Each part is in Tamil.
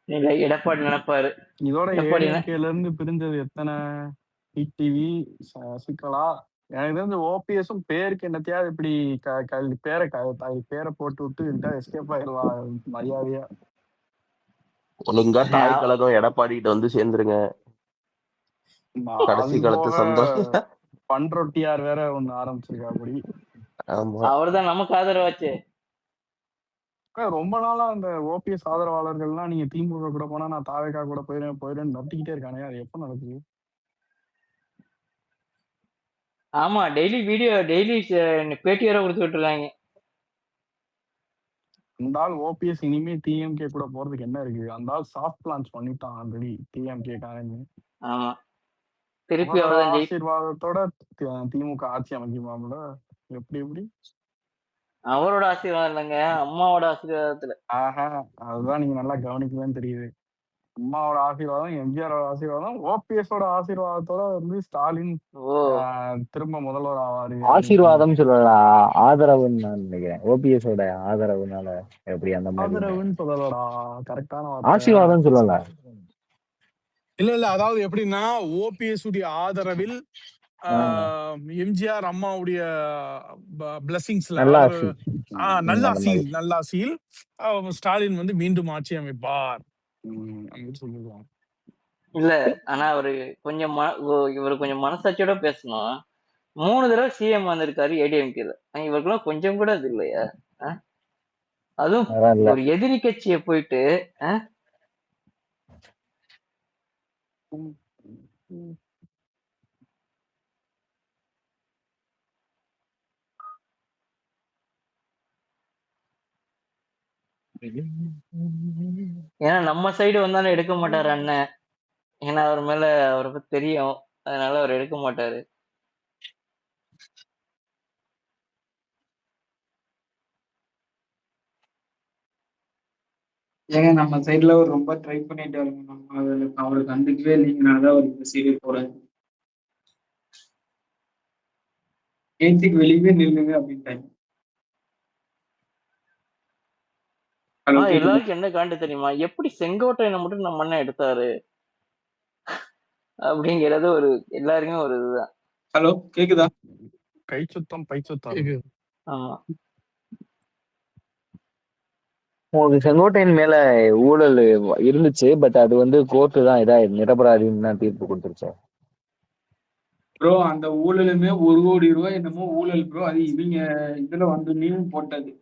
இல்ல எடப்பாடி நினைப்பாரு. இதோட எடப்பாடி ஏடிஎம்கேல இருந்து பிரிஞ்சது எத்தனை? டிடிவி, சசிகலா. எனக்கு தெரிஞ்ச ஓபிஎஸும் பேருக்கு என்னத்தையாவது இப்படி பேரை போட்டு விட்டு எஸ்கேப் ஆயிடலாம் மரியாதையா. ஒழுங்கா தாய் கழகம் எடப்பாடி கிட்ட வந்து சேர்ந்துருங்க. கடைசி காலத்து சந்தோஷம். பண்ரொட்டியார் வேற ஒண்ணு ஆரம்பிச்சிருக்கா அப்படி. அவர்தான் நமக்கு ஆதரவாச்சு. ரொம்ப நாளா அந்த ஓபிஎஸ் ஆதரவாளர்கள்லாம் நீங்க திமுக கூட போனா நான் தாவேக்கா கூட போயிடுறேன் நட்டிக்கிட்டே இருக்கானே, அது எப்ப நடக்குது? ஆமா, டெய்லி பேட்டி வேற கொடுத்துட்டு இருக்காங்க. அந்த ஆள் ஓபிஎஸ் இனிமே டிஎம்கே கூட போறதுக்கு என்ன இருக்கு? அந்த ஆள் சாஃப்ட் பிளான்ஸ் பண்ணிட்டான் ஆல்ரெடி டிஎம்கே காரங்க. ஆமா, திருப்பி ஆசீர்வாதத்தோட திமுக ஆட்சி அமைக்குமாம்ல. எப்படி அவரோட ஆசீர்வாதம் இல்லைங்க, அம்மாவோட ஆசீர்வாதத்துல. அதுதான் நீங்க நல்லா கவனிக்கலன்னு தெரியுது. அம்மாவோட ஆசீர்வாதம், எம்ஜிஆரோட ஆசீர்வாதம், ஓபிஎஸோட ஆசீர்வாதத்தோட வந்து ஸ்டாலின் திரும்ப முதல்வர் ஆவாரு. ஆசீர்வாதம் சொல்லலாம், ஆதரவுன்னு நான் நினைக்கிறேன். ஓபிஎஸோட ஆதரவுனால எப்படி அந்த மாதிரி ஆதரவுன்னு சொல்லலடா, கரெக்டான ஆசீர்வாதம் சொல்லல. இல்ல அதாவது எப்படின்னா ஓபிஎஸ் உடைய ஆதரவில் எம்ஜிஆர் அம்மாவுடைய பிளஸிங்ஸ்ல நல்லாசியில் ஸ்டாலின் வந்து மீண்டும் ஆட்சி அமைப்பார் அப்படின்னு சொல்லுவாங்க. இல்ல, ஆனா அவரு இவரு கொஞ்சம் மனசாட்சியோட பேசணும். 3 தடவை சிஎம் வந்திருக்காரு ஏடிஎம்கேல. இவருக்குலாம் கொஞ்சம் கூட அது இல்லையா? அதுவும் ஒரு எதிரி கட்சியை போயிட்டு ஏன்னா நம்ம சைடு வந்தாலும் எடுக்க மாட்டாரு அண்ணன். ஏன்னா அவர் மேல அவரை பத்தி தெரியும், அதனால அவர் எடுக்க மாட்டாரு. ஏங்க நம்ம சைட்ல ஒரு ரொம்ப ட்ரை பண்ணிட்டு வரணும். நம்ம அவருக்கு கண்டுக்கவே இல்லைங்கனாலதான் அவர் இந்த சீரியல் போறாரு. ஏத்துக்கு வெளியே நில்லுங்க அப்படின்ட்டாங்க. எல்லாருக்கும் என்ன காண்டு தெரியுமா? எப்படி செங்கோட்டையனை மட்டும் நம்ம அண்ணன் எடுத்தாரு அப்படிங்கிறது ஒரு எல்லாருக்குமே ஒரு இதுதான். ஹலோ, கேக்குதா? கை சுத்தம் பை சுத்தம். ஆமா, உங்களுக்கு செங்கோட்டையன் மேல ஊழல் இருந்துச்சு, பட் அது வந்து கோர்ட்டு தான் நிரபராதின்னு தான் தீர்ப்பு கொடுத்துருச்சு. ப்ரோ அந்த ஊழலுமே 1 கோடி ரூபாய் என்னமோ ஊழல் ப்ரோ. அது இவங்க இதுல வந்து நீயும் போட்டது.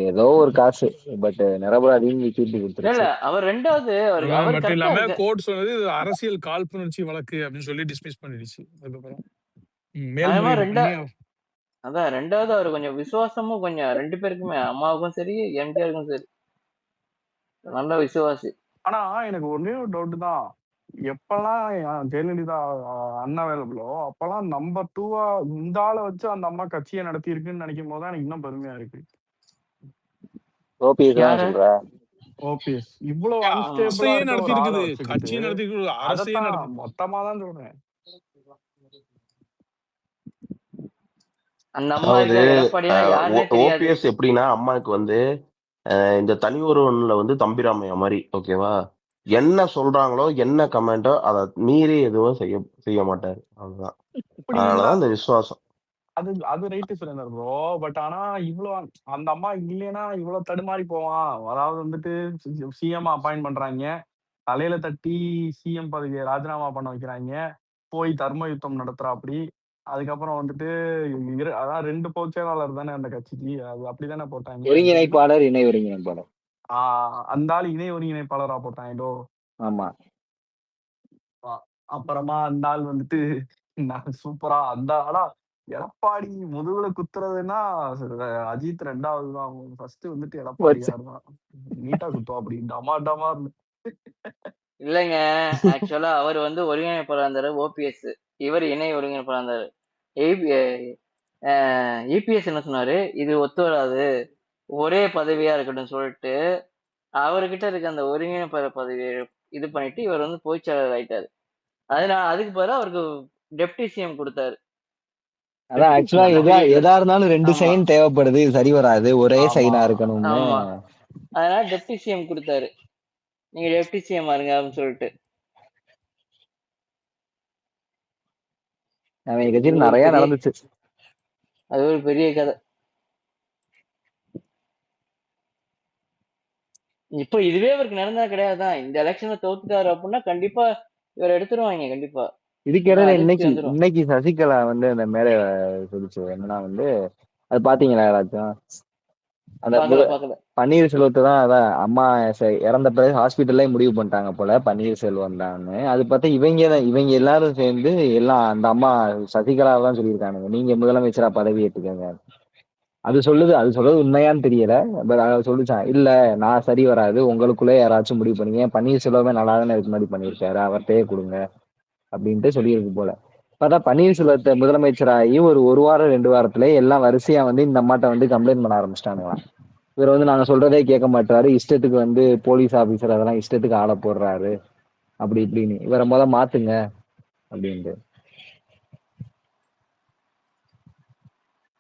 ஏதோ ஒரு காசு, பட் நிரபராதின்னு தீர்ப்பு கொடுத்துருச்சு. அவர் ரெண்டாவது மட்டும் இல்லாம கோர்ட் சொன்னது அரசியல் காழ்ப்புணர்ச்சி வழக்கு அப்படின்னு சொல்லி டிஸ்மிஸ் பண்ணிடுச்சு. அதுக்கப்புறம் அதான் ரெண்டாவது அவர் கொஞ்சம் விசுவாசமும் கொஞ்சம் 2 பேருக்குமே, அம்மாவுக்கும் சரி எம்ஜிஆருக்கும் சரி நல்ல விசுவாசி. ஆனா எனக்கு ஒரே ஒரு டவுட் தான், எப்பெல்லாம் ஜெயலலிதா அன்அவைலபிளோ அப்பெல்லாம் நம்பர் 2 இந்த ஆளை வச்சு அந்த அம்மா கட்சியை நடத்தி இருக்குன்னு நினைக்கும் போதுதான் எனக்கு இன்னும் பெருமையா இருக்கு. ஓபிஎஸ் இவ்வளவு மொத்தமா தான் சொல்றேன். ஓபிஎஸ் எப்படின்னா அம்மாவுக்கு வந்து இந்த தனி ஒருவன்ல வந்து தம்பிராமையா மாதிரி, ஓகேவா? என்ன சொல்றாங்களோ என்ன கமெண்டோ அதை மீறி எதுவும் செய்ய மாட்டாரு. அவ்வளவுதான். அதனாலதான் இந்த விசுவாசம். அது ரைட்டு சுரேந்தர் ப்ரோ. பட் ஆனா இவ்வளவு அந்த அம்மா இல்லைன்னா இவ்வளவு தடுமாறி போவான். அதாவது வந்துட்டு சிஎம் அப்பாயிண்ட் பண்றாங்க, தலையில தட்டி சிஎம் பதவியை ராஜினாமா பண்ண வைக்கிறாங்க, போய் தர்ம யுத்தம் நடத்துறாப்படி. அதுக்கப்புறம் வந்துட்டு அதான் 2 பொதுச்செயலாளர் தானே அந்த கட்சிக்கு, அது அப்படித்தானே போட்டாங்க. ஒருங்கிணைப்பாளர், இணை ஒருங்கிணைப்பாளர். அந்த ஆள் இணை ஒருங்கிணைப்பாளரா போட்டாங்களோ? ஆமா. அப்புறமா அந்த ஆள் வந்துட்டு சூப்பரா அந்த ஆளா எடப்பாடி முதுகுல குத்துறதுன்னா அஜித் 2வது தான். ஃபர்ஸ்ட் வந்துட்டு எடப்பாடி தான் நீட்டா குத்தும் அப்படி டமா டமா. இல்லைங்க, ஆக்சுவலா அவர் வந்து ஒருங்கிணைப்பாளர் இருந்தாரு ஓபிஎஸ், இவர் இணை ஒருங்கிணைப்பாளர் இருந்தாரு. இபிஎஸ் என்ன சொன்னாரு, இது ஒத்து வராது, ஒரே பதவியா இருக்கட்டும் சொல்லிட்டு அவர்கிட்ட இருக்க அந்த ஒருங்கிணைப்பாளர் பதவியை இது பண்ணிட்டு இவர் வந்து பொதுச்செயலாளர் ஆயிட்டாரு. அதனால அதுக்கு பதிலாக அவருக்கு டெப்டி சிஎம் கொடுத்தாரு. அதான் ஆக்சுவலா எதா இருந்தாலும் 2 சைன் தேவைப்படுது, சரி வராது, ஒரே சைனா இருக்கணும்னு அதனால டெப்டி சிஎம் கொடுத்தாரு, நீங்க டெப்டி சிஎம் இருங்க அப்படின்னு சொல்லிட்டு. அவன் கட்சியில் அது ஒரு நிறைய பெரிய நடந்துச்சு. அது ஒரு பெரிய கதை. இப்போ இதுவே இவருக்கு நடந்தா கிடையாதுதான். இந்த எலெக்ஷன்ல தோத்துட்டாரு அப்படின்னா கண்டிப்பா இவர் எடுத்துருவாங்க கண்டிப்பா. இதுக்கு இன்னும் இடையில அதிருப்தி இன்னைக்கு வந்துடும். இன்னைக்கு சசிகலா வந்து அந்த மேடை சொல்லிச்சு என்னன்னா வந்து, அது பாத்தீங்களா யாராச்சும்? அந்த பாக்கல. பன்னீர்செல்வத்தை தான் அதான் அம்மா இறந்த பிறகு ஹாஸ்பிட்டல்லே முடிவு பண்ணிட்டாங்க போல பன்னீர்செல்வம் தான்னு. அது பார்த்தா இவங்க எல்லாரும் சேர்ந்து எல்லாம் அந்த அம்மா சசிகலாவை தான் சொல்லியிருக்கானுங்க, நீங்க முதலமைச்சரா பதவி ஏற்றுக்கங்க. அது சொல்றது உண்மையான்னு தெரியல. பட் அதை சொல்லிச்சான், இல்ல நான் சரி வராது, உங்களுக்குள்ளே யாராச்சும் முடிவு பண்ணுங்க. பன்னீர்செல்வமே நல்லா தானே இதுக்கு முன்னாடி பண்ணியிருக்காரு, அவர்கிட்டயே கொடுங்க அப்படின்ட்டு சொல்லியிருக்கு போல. பார்த்தா பன்னீர்செல்வத்தை முதலமைச்சராகி ஒரு வாரம் 2 வாரத்துல எல்லாம் வரிசையா வந்து இந்த அம்மாட்ட வந்து கம்ப்ளைண்ட் பண்ண ஆரம்பிச்சிட்டாங்களாம். இவர் வந்து நாங்க சொல்றதே கேட்க மாட்டாரு, இஷ்டத்துக்கு வந்து போலீஸ் ஆபீசர் அதெல்லாம் இஷ்டத்துக்கு ஆள போடுறாரு அப்படி இப்படின்னு, இவரை மாத்துங்க அப்படின்ட்டு.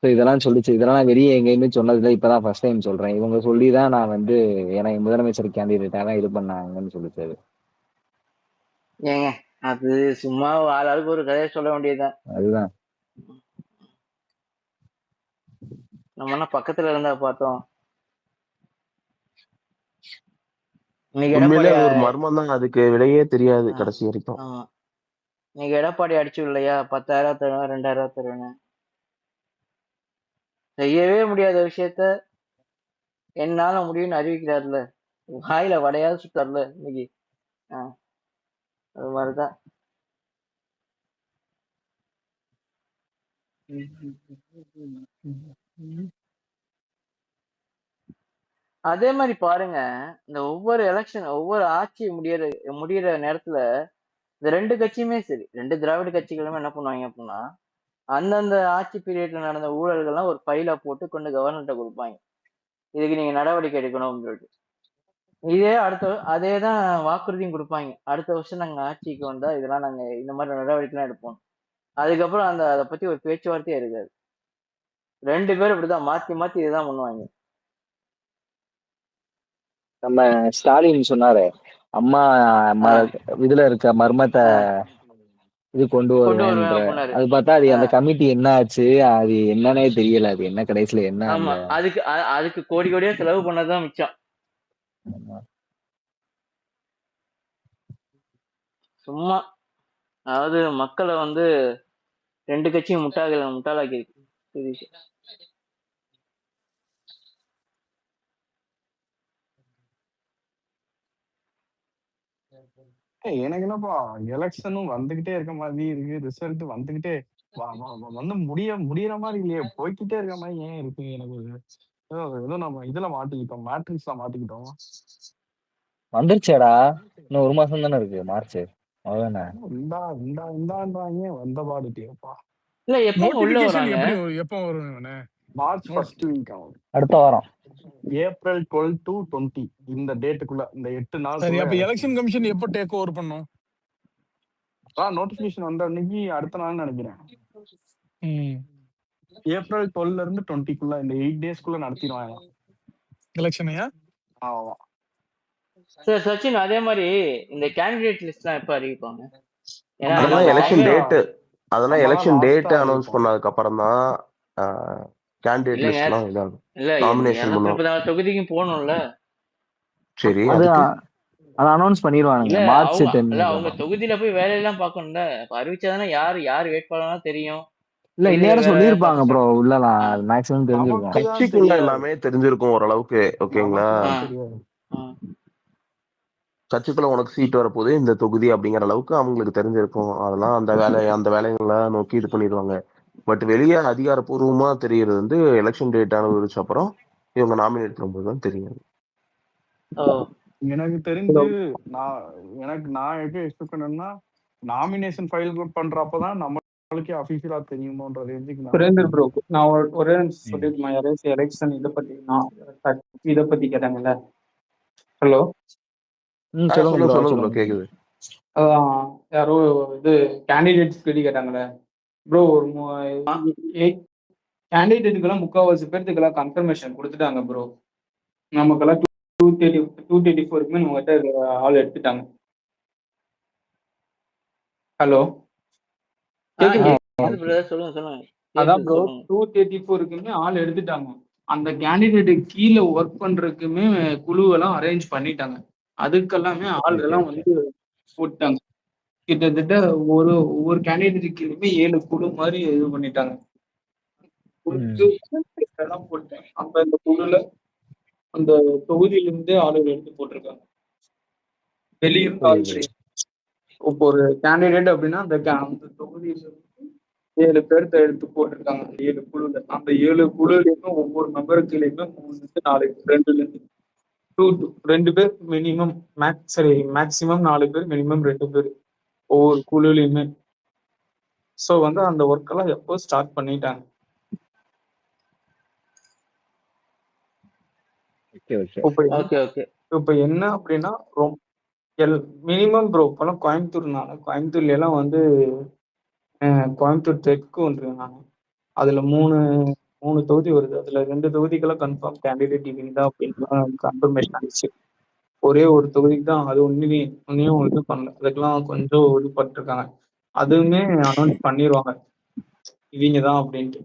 ஸோ இதெல்லாம் சொல்லிச்சு. இதெல்லாம் நான் வெளியே எங்கேயுமே சொன்னதில்லை, இப்பதான் ஃபர்ஸ்ட் டைம் சொல்றேன். இவங்க சொல்லிதான் நான் வந்து எனக்கு முதலமைச்சர் கேண்டிடேட்டாக இது பண்ணாங்கன்னு சொல்லிச்சாரு. ஏங்க அது சும்மா ஆளாளுக்கு ஒரு கதையை சொல்ல வேண்டியதுதான். அதுதான் நம்ம என்ன பக்கத்துல இருந்தா பார்த்தோம். இன்னைக்கு உண்மையிலே எடப்பாடி அது ஒரு மர்மம் தான், அதுக்கு விடையே தெரியாது ஆ, கடைசி வரைக்கும். ஆமா, இன்னைக்கு எடப்பாடி அடிச்சு இல்லையா 10,000 தருவேன் 2,000 தருவேன். செய்யவே முடியாத விஷயத்த என்னால முடியும்னு அறிவிக்கிறாருல, வாயில வடையாவது சுத்தாருல இன்னைக்கு. அது மாதிரிதான். அதே மாதிரி பாருங்க, இந்த ஒவ்வொரு எலெக்ஷன் ஒவ்வொரு ஆட்சி முடியற நேரத்துல இந்த 2 கட்சியுமே சரி, 2 திராவிட கட்சிகளுமே என்ன பண்ணுவாங்க அப்படின்னா, அந்தந்த ஆட்சி பீரியட்ல நடந்த ஊழல்கள்லாம் ஒரு பையில போட்டு கொண்டு கவர்னர்கிட்ட கொடுப்பாங்க, இதுக்கு நீங்க நடவடிக்கை எடுக்கணும் அப்படின்னு சொல்லிட்டு. அதேதான் வாக்குறுதியும் கொடுப்பாங்க, அடுத்த வருஷம் நாங்க ஆட்சிக்கு வந்தா இதெல்லாம் நாங்க இந்த மாதிரி நடவடிக்கைலாம் எடுப்போம். அதுக்கப்புறம் அதை பத்தி ஒரு பேச்சுவார்த்தையே இருக்காது. 2 பேரும் இப்படிதான் மாத்தி மாத்தி இதுதான் பண்ணுவாங்க. நம்ம ஸ்டாலின் சொன்னாரு, அம்மா இதுல இருக்க மர்மத்தை இது கொண்டு வருவேன்ற. அப்படின்னாரு. அது பார்த்தா அது அந்த கமிட்டி என்ன ஆச்சு, அது என்னன்னே தெரியல, அது என்ன கடைசியில என்ன. ஆமா, அதுக்கு கோடி கோடியா செலவு பண்ணதான் மிச்சம். சும்மா அதாவது மக்களை வந்து 2 கட்சியும் முட்டாளாக்கி இருக்கு. எனக்கு என்னப்பா எலெக்ஷனும் வந்துகிட்டே இருக்க மாதிரி இருக்கு, ரிசல்ட் வந்துகிட்டே வந்து முடியற மாதிரி இல்லையே, போய்கிட்டே இருக்க மாதிரி ஏன் இருக்கு எனக்கு? ஏதோ நம்ம இதுல மாட்டிக்கிட்டோம், மேட்ரிக்ஸ்ல மாட்டிக்கிட்டோம். வந்துருச்சேடா, இன்னும் 1 மாசம் தானே இருக்கு, மார்ச். அவ்வளவுதானே. இந்தான்றாங்க வந்த பாடுட்டியப்பா. இல்ல எப்போ உள்ள நோட்டிபிகேஷன் வராங்க? எப்போ வரும்? மார்ச் ஃபர்ஸ்ட் வீக் ஆகும், அடுத்த வாரம் ஏப்ரல் 12 to 20 இந்த டேட்டுக்குள்ள, இந்த 8 நாள். சரி, அப்ப எலெக்ஷன் கமிஷன் எப்போ டேக் ஓவர் பண்ணும்? நோட்டிபிகேஷன் வந்த அன்னைக்கு அடுத்த நாள் நினைக்கிறேன். ஏப்ரல் 12 இருந்து 20க்குள்ள இந்த 8 டேஸ்க்குள்ள நடத்திடுவாங்க எலெக்ஷனையா. ஆமா சார் சச்சின், அதே மாதிரி இந்த கேண்டிடேட் லிஸ்ட்லாம் எப்ப அறிவிப்பாங்க? அதெல்லாம் எலெக்ஷன் டேட் அனௌன்ஸ் பண்ணதுக்கு அப்புறம் தான் கேண்டிடேட் லிஸ்ட்லாம் இதாகும், நாமினேஷன் பண்ணுவாங்க. 234 தொகுதிக்கும் போகணும்ல. சரி, அது அனௌன்ஸ் பண்ணிடுவாங்க மார்ச் 10. அவங்க தொகுதியில போய் வேலையெல்லாம் பார்க்கணும்ல, அறிவிச்சாதானே யார் வேட்பாளர்னா தெரியும். இல்ல இன்னும் சொல்லியிருப்பாங்க ப்ரோ, உள்ளலாம் மேக்ஸிமம் தெரிஞ்சிருக்கும். கட்சிக்குள்ள எல்லாமே தெரிஞ்சிருக்கும் ஓரளவுக்கு, ஓகேங்களா? கட்சிக்குள்ள உனக்கு சீட் வரப்போகுது இந்த தொகுதி அப்படிங்கிற அளவுக்கு அவங்களுக்கு தெரிஞ்சிருக்கும். அதெல்லாம் அந்த வேலைகளை நோக்கி இது பண்ணிடுவாங்க. பட் வெளியே அதிகாரப்பூர்வமா தெரியறது வந்து எலெக்ஷன் டேட் அனுபவிச்ச அப்புறம் இவங்க நாமினேட் பண்ணும்போது தான் தெரியும். எனக்கு தெரிஞ்சு நான் எப்படி எக்ஸ்பெக்ட் பண்ணேன்னா, நாமினேஷன் ஃபைல் பண்றப்பதான் நம்மளுக்கே அபிஷியலா தெரியுமோன்றது. சுரேந்தர் ப்ரோ, நான் ஒரே நிமிஷம் சொல்லிட்டுமா, யாராச்சும் எலெக்ஷன் இதை பத்தி கேட்டாங்கல்ல. ஹலோ, சொல்லுங்க ப்ரோ, கேக்குது. யாரோ இது கேண்டிடேட்ஸ் பத்தி கேட்டாங்கல்ல ப்ரோ. ஒரு கேண்டிடேட்டுக்கெல்லாம் 3/4 பேர்த்துக்கெல்லாம் கன்ஃபர்மேஷன் கொடுத்துட்டாங்க ப்ரோ. நமக்கெல்லாம் 234க்குமே நம்மகிட்ட ஆள் எடுத்துட்டாங்க. ஹலோ, கேக்குது? பிரதர் சொல்லுங்க சொல்லுங்க. அதான் கேக்குது ப்ரோ, சொல்லுங்க. 234க்குமே ஆள் எடுத்துட்டாங்க. அந்த கேண்டிடேட் கீழே ஒர்க் பண்றதுக்குமே குழுவெல்லாம் அரேஞ்ச் பண்ணிட்டாங்க. அதுக்கெல்லாமே ஆள் எல்லாம் வந்து போட்டாங்க. கிட்டத்தட்ட ஒவ்வொரு கேண்டிடேட் கீழே 7 குழு மாதிரி இது பண்ணிட்டாங்க. எல்லாம் போட்டாங்க. அந்த குழுல அந்த தொகுதியில இருந்தே ஆளுகள் எடுத்து போட்டிருக்காங்க. வெளியிருந்து ஆள் செய்யும். இப்போ ஒரு கேண்டிடேட் அப்படின்னா அந்த தொகுதியில இருந்து 7 பேர்த்த எடுத்து போட்டிருக்காங்க. அந்த 7 குழுல. அந்த 7 குழுலையுமே ஒவ்வொரு மெம்பருக்குலையுமே 3 4 2 பேர் மினிமம், மேக்சிமம் 4 பேர், மினிமம் 2 பேர் ஒவ்வொரு குழுலையுமே. ஸோ வந்து அந்த ஒர்க் எல்லாம் எப்போ ஸ்டார்ட் பண்ணிட்டாங்க. இப்ப என்ன அப்படின்னா மினிமம் ப்ரோ இப்பெல்லாம் கோயம்புத்தூர்ல எல்லாம் வந்து கோயம்புத்தூர் தெற்கு ஒன்று நான் அதுல 3 தொகுதி வருது. அதுல 2 தொகுதிக்கெல்லாம் கன்ஃபார்ம் கேண்டிடேட் இவங்க தான் அப்படின்னு கன்ஃபர்மேஷன் ஆயிடுச்சு. ஒரே ஒரு தொகுதிக்கு தான், அது ஒன்னையும் இது பண்ணல. அதுக்கெல்லாம் கொஞ்சம் இது பட்டிருக்காங்க. அதுவுமே அனௌன்ஸ் பண்ணிடுவாங்க இவங்க தான் அப்படின்ட்டு.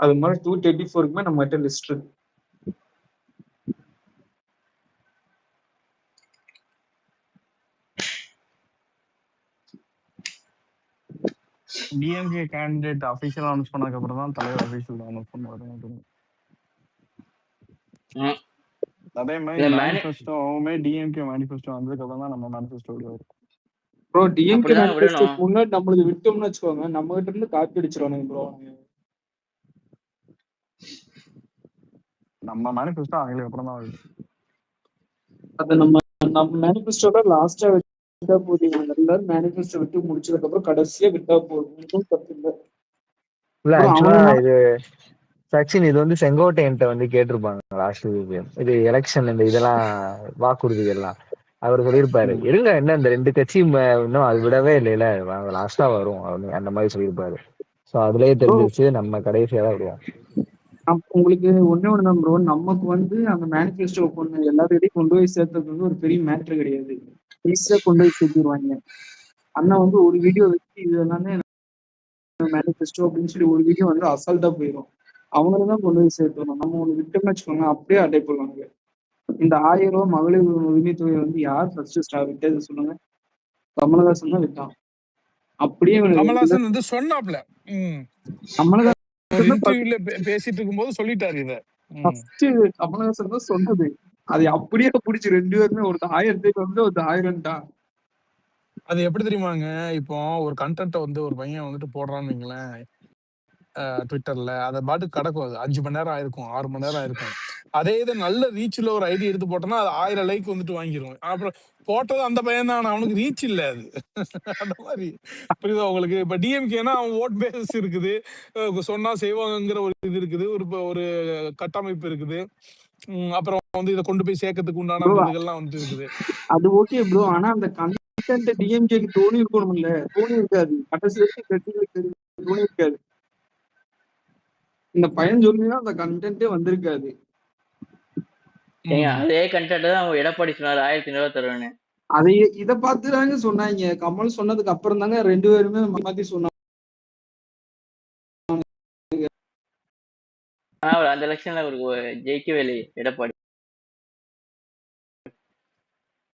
அது மாதிரி 234க்குமே நம்ம கிட்ட லிஸ்ட் இருக்கு. டிஎம்கே கேண்டிடேட் அபிஷியல் அனௌன்ஸ் பண்ணதுக்கு அப்புறம் தான் தலைவர் அபிஷியல் அனௌன்ஸ் பண்ணுவாரு. அதே மாதிரி மேனிஃபெஸ்டோவுமே டிஎம்கே மேனிஃபெஸ்டோ வந்ததுக்கு அப்புறம் தான் நம்ம மேனிஃபெஸ்டோ விடுவாரு. ப்ரோ டிஎம்கே மேனிஃபெஸ்டோ முன்னாடி நம்மளுக்கு விட்டோம்னு வச்சுக்கோங்க, நம்ம கிட்ட இருந்து காப்பி அடிச்சிருவானுங்க ப்ரோ. நம்ம மேனிஃபெஸ்டோ அவங்களுக்கு அப்புறம் தான் வருது. அது நம்ம மேனிஃபெஸ்டோட லாஸ்டா விட்டா போதும். எல்லாரும் மேனிஃபெஸ்டோ விட்டு முடிச்சதுக்கு அப்புறம் கடைசியா விட்டா போதும். தப்பு இல்லை. இது சச்சின், இது வந்து செங்கோட்டையன்ட்ட வந்து கேட்டிருப்பாங்க லாஸ்ட் வீக். இது எலெக்ஷன் இந்த இதெல்லாம் வாக்குறுதி எல்லாம் அவர் சொல்லியிருப்பாரு. இருங்க என்ன இந்த 2 கட்சி இன்னும் அது விடவே இல்லைல்ல, லாஸ்டா வரும் அந்த மாதிரி சொல்லியிருப்பாரு. ஸோ அதுலயே தெரிஞ்சிருச்சு நம்ம கடைசியா தான் விடுவோம். உங்களுக்கு ஒண்ணுதான் ப்ரோ, நமக்கு வந்து அந்த மேனிஃபெஸ்டோ கொண்டு எல்லாத்தையும் கொண்டு போய் சேர்த்தது வந்து ஒரு பெரிய மேட்ரு கிடையாது. ஈஸியா கொண்டு போய் சேர்த்துருவாங்க. அண்ணா வந்து ஒரு வீடியோ வச்சு இது எல்லாமே மேனிஃபெஸ்டோ அப்படின்னு சொல்லி ஒரு வீடியோ வந்து அசால்ட்டா போயிடும். அவங்களதான் கொண்டு போய் சேர்த்துக்கணும். நம்ம ஒண்ணு விட்டோம்னு வச்சுக்கோங்க, அப்படியே அட்டை போடுவாங்க. இந்த 1000 ரூபாய் மகளிர் உரிமை தொகை வந்து யார் ஃபர்ஸ்ட் விட்டது சொல்லுங்க? கமலஹாசன் தான் விட்டான். அப்படியே கமலஹாசன் வந்து சொன்னாப்ல இன்டர்வியூல பேசிட்டு இருக்கும்போது சொல்லிட்டாரு இத. கமலஹாசன் தான் சொன்னது. அதை அப்படியே பிடிச்சி 2 பேருமே ஒரு 1000 வந்து ஒரு 1000 தான். அது எப்படி தெரியுமாங்க, இப்போ ஒரு கண்டென்ட்டை வந்து ஒரு பையன் வந்துட்டு போடுறான்னு வைங்களேன் ட்விட்டர்ல, அதை பாட்டு கிடக்கும். அது 5 மணி நேரம் ஆயிருக்கும், 6 மணி நேரம் ஆயிருக்கும். அதே இது நல்ல ரீச்ல ஒரு ஐடி எடுத்து போட்டோம்னா அது 1000 லைக் வந்துட்டு வாங்கிடும். அப்புறம் போட்டது அந்த பையன் தான், அவனுக்கு ரீச் இல்ல அது. அந்த மாதிரி புரியுதா உங்களுக்கு? இப்ப டிஎம்கேனா அவன் ஓட் பேஸ் இருக்குது, சொன்னா செய்வாங்கிற ஒரு இது இருக்குது, ஒரு கட்டமைப்பு இருக்குது. அப்புறம் வந்து இதை கொண்டு போய் சேர்க்கறதுக்கு உண்டான இதுகள்லாம் வந்துட்டு இருக்குது. அது ஓகே ப்ரோ, ஆனா அந்த கண்டென்ட் டிஎம்கேக்கு தோணி இருக்கணும்ல, தோணி இருக்காது. கடைசி வரைக்கும் தோணி இருக்காது. இந்த பையன் சொல்லிதான் அந்த கண்டென்ட்டே வந்திருக்காது. அதே கண்டென்ட் தான் அவங்க எடப்பாடி சொன்னாரு 1500 தருவேன்னு. அதை இதை பார்த்துதாங்க சொன்னாங்க. கமல் சொன்னதுக்கு அப்புறம் தாங்க 2 பேருமே மாத்தி சொன்னாங்க. அந்த எலெக்ஷன்ல அவருக்கு ஜெயிக்கவே இல்லை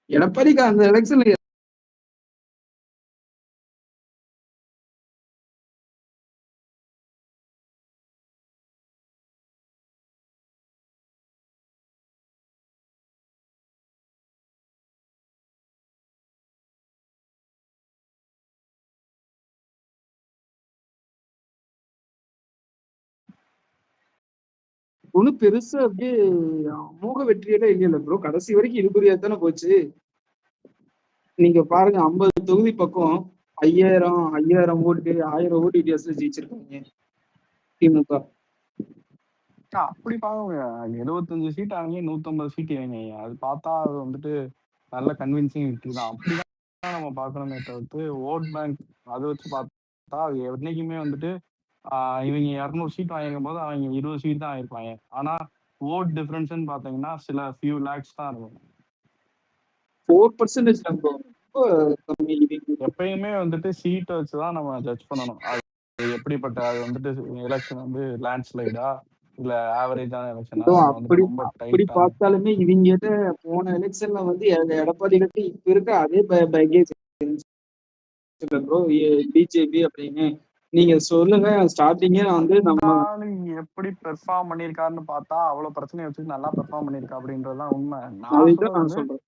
எடப்பாடிக்கு அந்த எலெக்ஷன்ல ஒன்னும் பெருசா அப்படியே அமோக வெற்றியெல்லாம் இல்லையில ப்ரோ. கடைசி வரைக்கும் இழுபறியா தானே போச்சு. நீங்க பாருங்க, 50 தொகுதி பக்கம் 5000 ஓட்டு 1000 ஓட்டு வித்தியாசத்துல ஜெயிச்சிருக்காங்க திமுக. அப்படி பாருங்க, 75 சீட் ஆங்க, 150 சீட் இவங்க. அது பார்த்தா அது வந்துட்டு நல்ல கன்வின்சிங் வெற்றி தான். அப்படிதான் நம்ம பார்க்கணுமே தவிர்த்து ஓட் பேங்க் அதை வச்சு பார்த்தா என்னைக்குமே வந்துட்டு இவங்க 200 சீட் வாங்கிருக்கும் போது அவங்க 20 சீட் தான் ஆயிருப்பாங்க. ஆனா ஓட் டிஃபரன்ஸ்னு பாத்தீங்கன்னா சில ஃபியூ லேக்ஸ் தான் இருக்கும். 4% தான் ப்ரோ, ரொம்ப கம்மி. எப்பயுமே வந்துட்டு சீட்டை வச்சுதான் நம்ம ஜட்ஜ் பண்ணணும். அது எப்படிப்பட்ட அது வந்துட்டு எலெக்ஷன் வந்து லேண்ட்ஸ்லைடா இல்ல ஆவரேஜான எலெக்ஷனா ப்ரோ இல்ல வந்துட்டு அப்படி ரொம்ப அப்படி டைட்டான. பார்த்தாலுமே இவங்க போன எலெக்ஷன்ல வந்து எடப்பாடி கிட்ட இப்ப இருக்க அதே பேக்கேஜ் ப்ரோ பிஜேபி அப்படின்னு நீங்க சொல்லுங்க. ஸ்டார்டிங்கே வந்து நம்ம எப்படி பெர்ஃபார்ம் பண்ணிருக்காருன்னு பார்த்தா அவ்வளவு பிரச்சனையை வச்சுட்டு நல்லா பெர்ஃபார்ம் பண்ணிருக்கா அப்படின்றதுதான் உண்மை. நான் அதுதான் சொல்றது நான் வந்து சொல்றேன்.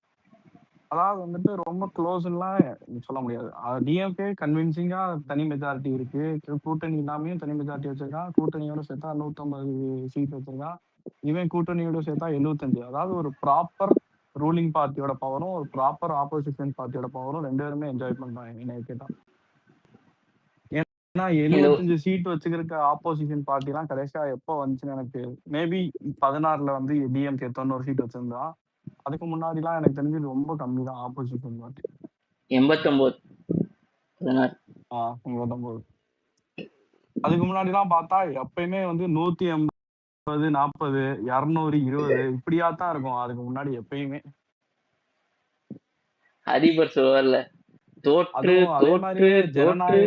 அதாவது வந்துட்டு ரொம்ப க்ளோஸ்லாம் சொல்ல முடியாது. டிஎம்கே கன்வின்சிங்கா தனி மெஜாரிட்டி இருக்கு. கூட்டணி இல்லாமையும் தனி மெஜாரிட்டி வச்சிருக்கான். கூட்டணியோட சேர்த்தா 150 சீட் வச்சிருக்கான். இவன் கூட்டணியோட சேர்த்தா 75. அதாவது ஒரு ப்ராப்பர் ரூலிங் பார்ட்டியோட பவரும் ஒரு ப்ராப்பர் ஆப்போசிஷன் பார்ட்டியோட பவரும் ரெண்டு பேருமே என்ஜாய் பண்றாங்க என்ன கேட்டா. ஏன்னா 75 சீட் வச்சுக்கிறக்க ஆப்போசிஷன் பார்ட்டி எல்லாம் கடைசியா எப்போ வந்துச்சுன்னு எனக்கு மேபி 16ல வந்து டிஎம்கே 90 சீட் வச்சிருந்தா. அதுக்கு முன்னாடி எல்லாம் எனக்கு தெரிஞ்சு ரொம்ப கம்மி தான் ஆப்போசிஷன் பார்ட்டி. 89 89. அதுக்கு முன்னாடி எல்லாம் பார்த்தா எப்பயுமே வந்து 180 40 200 20 இப்படியா தான் இருக்கும். அதுக்கு முன்னாடி எப்பயுமே அதிபர் சொல்லுவார்ல, தோற்று அதுவும் அதே தோற்று மாதிரியே தோற்று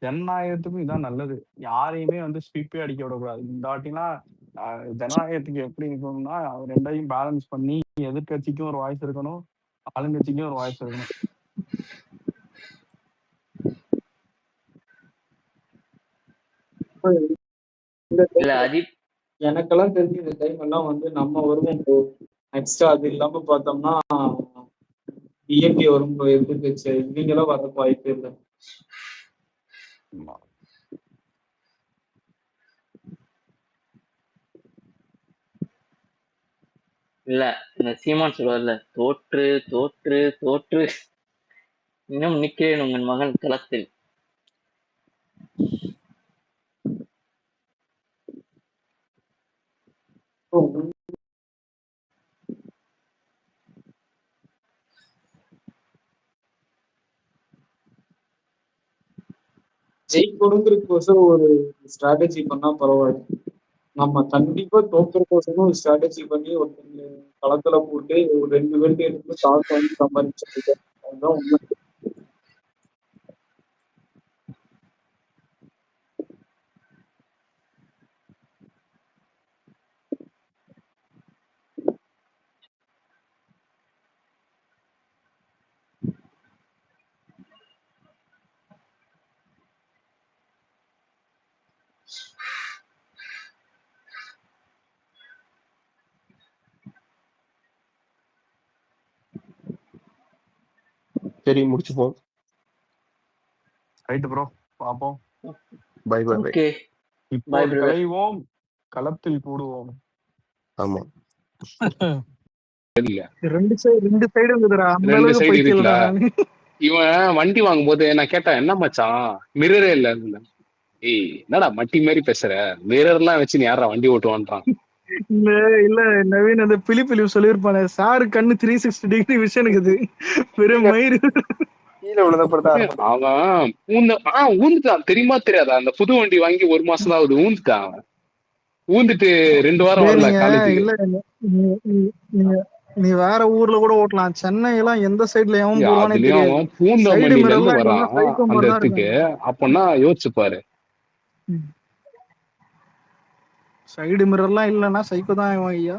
ஜனநாயகத்துக்கும் இதான் நல்லது. யாரையுமே வந்து ஸ்வீப்பே அடிக்க விடக்கூடாது. இந்த வாட்டிலாம் ஜனநாயகத்துக்கு எப்படி இருக்கணும்னா ரெண்டையும் பேலன்ஸ் பண்ணி எதிர்கட்சிக்கும் ஒரு வாய்ஸ் இருக்கணும், ஆளுங்கட்சிக்கும் ஒரு வாய்ஸ் இருக்கணும். இல்ல அதிப் எனக்கெல்லாம் தெரிஞ்சு இந்த டைம் எல்லாம் வந்து நம்ம வருவோம். நெக்ஸ்ட் அது இல்லாம பார்த்தோம்னா டிஎம்கே வரும், எதிர்கட்சி இவங்க எல்லாம் வர்றதுக்கு வாய்ப்பே இல்லை. இல்ல இந்த சீமான் சொல்லுவார்ல, தோற்று தோற்று தோற்று இன்னும் நிற்கிறேன் உங்கள் மகன் களத்தில். ஜெயிக்கணுங்கிறதுக்கோசரம் ஒரு ஸ்ட்ராட்டஜி பண்ணா பரவாயில்ல. நம்ம கண்டிப்பா தோக்கிறதுக்கோசரம் ஒரு ஸ்ட்ராட்டஜி பண்ணி ஒருத்தங்க களத்துல போட்டு ஒரு 2 பேருக்கு எடுத்து காசு வாங்கி சம்பாதிச்சிட்டு அதுதான் உண்மை. சரி முடிச்சுப்போம். ரைட் ப்ரோ, பாப்போம். Bye bye bye. ஓகே இப்போ பை பிரதர். களைவோம், களத்தில் கூடுவோம். ஆமா ரெண்டு சைடு இருக்குதுடா. அந்த ரெண்டு அளவுக்கு சைடு இருக்குல்ல. பைத்தியம்டா நானு. இவன் வண்டி வாங்கும் போது நான் கேட்டேன், என்ன மச்சான் மிரரே இல்ல. ஏய் என்னடா மட்டி மாதிரி பேசுற, மிரர் எல்லாம் வச்சு நீ யாரா வண்டி ஓட்டுவான்றான். இல்ல இல்ல நவீன் அந்த பிலிப் சொல்லியிருப்பானே, சாரு கண்ணு 360 டிகிரி விஷன் இருக்குது, வெறும் மயிறு. கீழே விழுந்தப்படுதான் அவன் ஊந்துட்டான் தெரியுமா தெரியாதா? அந்த புது வண்டி வாங்கி 1 மாசம் தான் ஆகுது, ஊந்துட்டான் அவன். ஊந்துட்டு 2 வாரம் வரல காலேஜுக்கு. இல்ல நீ வேற ஊர்ல கூட ஓட்டலாம். சென்னை எல்லாம் எந்த சைடுல எவன் போடுவானே அதுலயும் தெரியாது. அவன் பூந்தமல்லியில இருந்து வரான் அந்த மாதிரி இடத்துக்கு. அப்பன்னா யோசிச்சு பாரு. சைடு மிரர்லாம் இல்லன்னா சைக்கோ தான் இவன் ஐயா.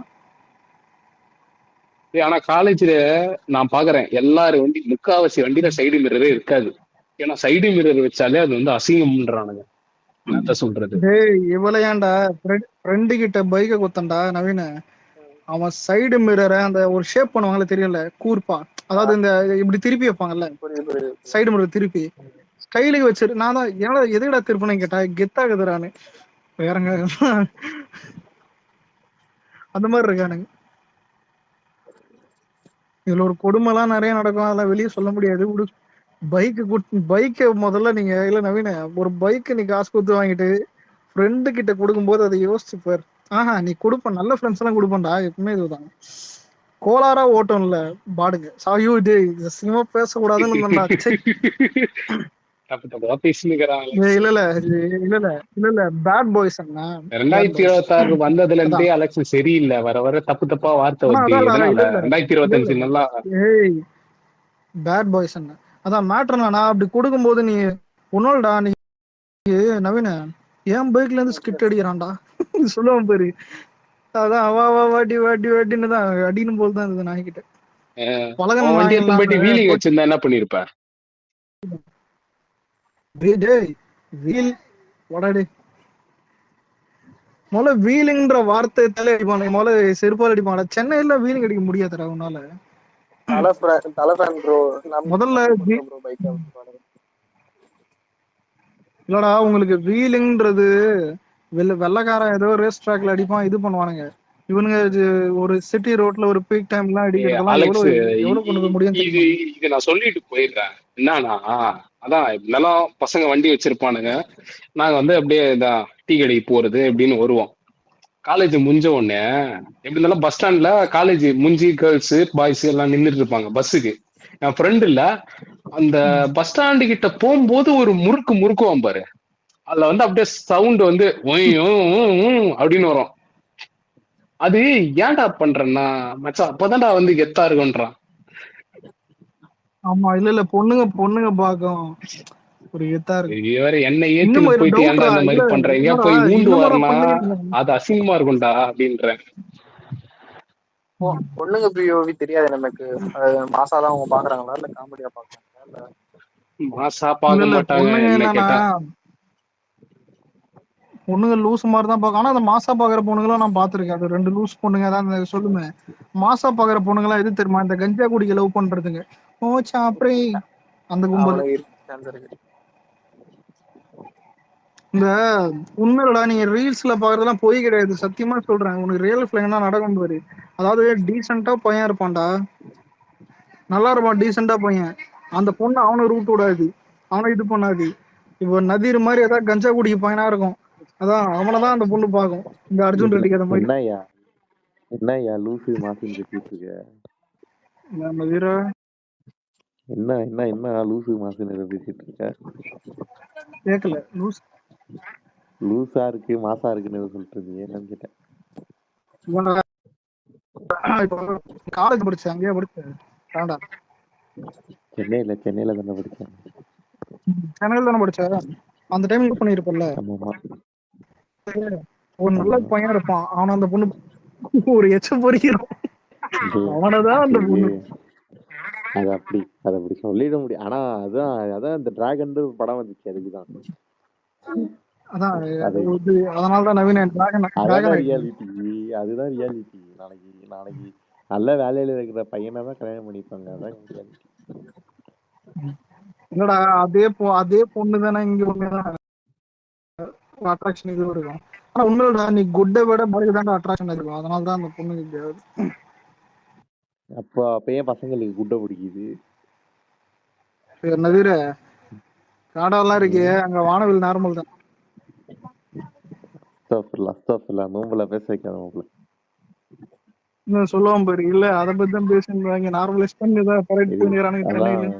ஆனா காலேஜ்ல நான் பாக்குறேன் எல்லாரும் வண்டி, முக்காவாசி வண்டியில சைடு மிரரே இருக்காது. ஏன்னா சைடு மிரர் வச்சாலே அது வந்து அசிங்கம்ன்றானுங்க. என்னத்த சொல்றது? இவளையாண்டா ஃப்ரெண்டு கிட்ட பைக்கை குத்தண்டா நவீன. அவன் சைடு மிரரை அந்த ஒரு ஷேப் பண்ணுவாங்கல்ல, தெரியல, கூர்ப்பா, அதாவது இந்த இப்படி திருப்பி வைப்பாங்கல்ல சைடு மிரர், திருப்பி ஸ்டைலுக்கு வச்சிரு. நான் தான் ஏன்னா எதுக்கடா திருப்பினு கேட்டா கெத்தாகுதுறான்னு. வேறங்க அந்த மாதிரி இருக்கானுங்க. இதுல ஒரு கொடுமைலாம் நிறைய நடக்கும், அதெல்லாம் வெளியே சொல்ல முடியாது. பைக்கை முதல்ல நீங்க இல்ல நவீன, ஒரு பைக்கு நீ காசு கொடுத்து வாங்கிட்டு ஃப்ரெண்டு கிட்ட கொடுக்கும்போது அதை யோசிச்சு பாரு. நீ கொடுப்ப, நல்ல ஃப்ரெண்ட்ஸ் எல்லாம் கொடுப்பேன்டா எப்பவுமே. இதுதான் கோளாரா ஓட்டம் இல்ல பாடுங்க சாயோ. இது சினிமா பேசக்கூடாதுன்னு தப்பு தப்பா பேசினுக்கிறான் ஏய், அலெக்ஸ். இல்ல இல்ல இல்ல இல்ல இல்ல இல்ல பேட் பாய்ஸ் அண்ணா, பேட் பாய்ஸ். 2026 வந்ததுல இருந்தே அதான் அலெக்ஸ் சரியில்லை. வர வர தப்பு தப்பா வார்த்தை ஆனா வருது. அதான் எதனால இல்ல இல்ல இல்ல 2025 இல்ல நல்லா ஏய் பேட் பாய்ஸ் அண்ணா, அதான் மேட்ருண்ணா. அப்படி கொடுக்கும்போது நீ உன்னோடா நீ நவீன என் பைக்ல இருந்து ஸ்கிட் அடிக்கிறான்டா சொல்லுவான் பாரு. அதான் வா வா வாட்டி வாட்டி வாட்டின்னு தான் அடிக்கணும் போல் தான் இருந்தது நாய்கிட்ட. பழகின உன் வண்டி எடுத்து நாய்ங்களாம் போயிட்டு வீலிங் வச்சிருந்தா என்ன பண்ணிருப்ப? டேய் வீல் வடாடே. முதல்ல வீலிங்ன்ற வார்த்தை தலை அடிப்பானு, முதல்ல செருப்பால் அடிப்பான. சென்னையில வீலிங் அடிக்க முடியாதுடா உன்னால. தலை ஃபேன் ப்ரோ. முதல்ல ப்ரோ பைக் இல்லடா உங்களுக்கு வீலிங்ன்றது வெள்ளக்காரன் ஏதோ ரேஸ் ட்ராக்ல அடிப்பான், இது பண்ணுவானுங்க. இவனுங்க ஒரு சிட்டி ரோட்ல ஒரு பீக் டைம்லாம் அடிக்கிறதெல்லாம் அலெக்ஸ், எவ்வளவு எவ்வளவு கொண்டு போய் முடியும் இது தெரியுமா? இது நான் சொல்லிட்டு போயிடுறேன். என்னன்னா, அதான் இப்படிலாம் பசங்க வண்டி வச்சிருப்பானுங்க. நாங்க வந்து அப்படியே இதான் டீ கடைக்கு போறது அப்படின்னு வருவோம். காலேஜ் முடிஞ்ச உடனே எப்படி இருந்தாலும் பஸ் ஸ்டாண்ட்ல காலேஜ் முடிஞ்சு கேர்ள்ஸ் பாய்ஸ் எல்லாம் நின்றுட்டு இருப்பாங்க பஸ்ஸுக்கு. என் ஃப்ரெண்டு இல்ல, அந்த பஸ் ஸ்டாண்டு கிட்ட போகும்போது ஒரு முறுக்குவான் பாரு. அதுல வந்து அப்படியே சவுண்ட் வந்து ஒய் அப்படின்னு வரும். அது ஏன்டா பண்றேன்னா மச்சான் அப்பதான்டா வந்து கெத்தா இருக்குன்றான். ஆமா இல்ல இல்ல பொண்ணுங்க பாக்கும் ஒரு கெத்தா இருக்கு. இது வேற என்ன இன்னும் ஏத்துன்னு ஒரு போயிட்டு ஏன்டா டவுட்ரா, இந்த மாதிரி இல்ல பண்றீங்க, என்னடா போய் ஊண்டு இன்னும் வரனா பண்ணுவீங்க. அது அசிங்கமா இருக்கும்டா அப்படின்றேன். பொண்ணுங்க பிஓவி தெரியாது நமக்கு. மாசாதான் அவங்க பாக்குறாங்களா இல்ல காமெடியா பாக்குறாங்களா இல்ல மாசா இல்ல பார்க்க இல்ல மாட்டாங்க பொண்ணுங்க என்ன என்னன்னா கேட்டா. பொண்ணுங்க லூஸ் மாதிரி தான் பார்க்கும். ஆனா அந்த மாசா பாக்குற பொண்ணுங்களும் நான் பாத்திருக்கேன். அது 2 லூஸ் பொண்ணுங்க தான் சொல்லுமே. மாசா பாக்குற பொண்ணுங்களாம் எது தெரியுமா? இந்த கஞ்சா குடிக்க லவ் பண்றதுங்க. ஓ சாப்ரே அந்த கும்பல். அவ்வளவு சான்ஸ் இருக்கு. இந்த உண்மையிலடா நீங்க ரீல்ஸ்ல பாக்குறதெல்லாம் பொய் கிடையாது, சத்தியமா சொல்றேன். உனக்கு ரியல் லைஃப்ல என்ன நடக்கும் பாரு. அதாவது டீசெண்டா பையன் இருப்பான்டா, நல்லா இருப்பான் டீசெண்டா பையன். அந்த பொண்ணு அவனை ரூட் விடாது, அவனை இது பண்ணாது. இப்போ நதீர் மாதிரி ஏதாவது கஞ்சா குடிக்க பையனா இருக்கும், அதான் அவனைதான் அந்த பொண்ணு பார்க்கும். இந்த அர்ஜுன் ரெட்டிக்கு அந்த மாதிரி. என்னய்யா லூசு மாசுன்னு பேசிட்டு இருக்க? நதீர என்ன என்ன என்ன லூசு மாசுன்னு பேசிட்டு இருக்க? கேட்கல. லூஸ் லூசா இருக்கு மாசா இருக்குன்னு எதுவும் சொல்லிட்டு இருந்தீங்க, என்னன்னு கேட்டேன். இப்போ காலேஜ் படிச்சேன், அங்கேயே படிச்சேன். வேண்டா சென்னையில தானே படிச்சேன். சென்னையில் தானே படிச்ச. அந்த டைம் யூஸ் பண்ணிருப்பல. ஆமாமா ஒரு நல்ல ஆமா. பையன் இருப்பான், அவன அந்த பொண்ணு ஒரு எச்ச பொறிக்கிறோம், டேய், அவனதான் அந்த பொண்ணு. அது அப்படி சொல்லிட முடியும். ஆனா அதான் இந்த டிராகன் படம் வந்துச்சு, அதுக்குதான் அதான் அது அதனாலதான் நவீன டிராகன் அதான் ஆயிடுச்சு. ரியாலிட்டி. அதுதான் ரியாலிட்டி. நாளைக்கு நல்ல வேலையில இருக்கிற பையனை தான் கல்யாணம் பண்ணிப்பாங்க. அதான் ரியாலிட்டி. இல்லடா அதே பொண்ணு தானே இங்க ஒண்ணுதான் அட்ராக்ஷன் இது இருக்கும். ஆனா உண்மையிலடா நீ குட்டை விட பாய்க்கு தான் அட்ராக்ஷன் இருக்கும், அதனாலதான் அந்த பொண்ணு கிடையாது. அப்பயே பசங்களுக்கு குட்டை பிடிக்குது. நவீர காடாலாம் இருக்கே, அங்க வானவில் நார்மல் தான். நோம்புல பேச வைக்காத. சொல்லுவான் பாரு, இல்ல அதை பத்தி தான் பேசுவாங்க. நார்மலைஸ் பண்ணி தான் பரேட் பண்ணிக்கிறானுங்க சென்னையில.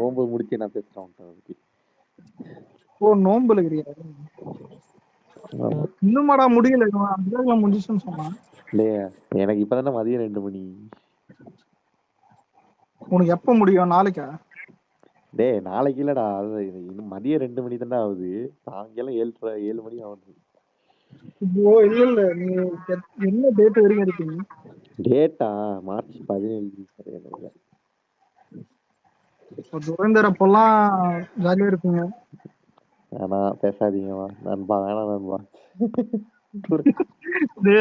நோம்பு முடிச்சு நான் பேசுறேன். ஓ நோம்புல கிடையாது இன்னுமாடா முடியல, அதுதான் முடிச்சுன்னு சொன்னான். எனக்கு இப்பதானே மதியம் 2 மணி. உனக்கு எப்ப முடியும்? நாளைக்கா? நாளைக்கு இல்லடா, இன்னும் மதியம் 2 மணி தானே ஆகுது. சாயங்காலம் 7 மணி ஆகுது. ஓ இல்ல இல்ல, நீ என்ன டேட் வரைக்கும் இருக்கீங்க? Data March 17. துரைந்தரப்பெல்லாம் ஜாலியா இருப்பீங்க. ஆனா பேசாதீங்கவா நண்பா, வேணாம் நண்பா.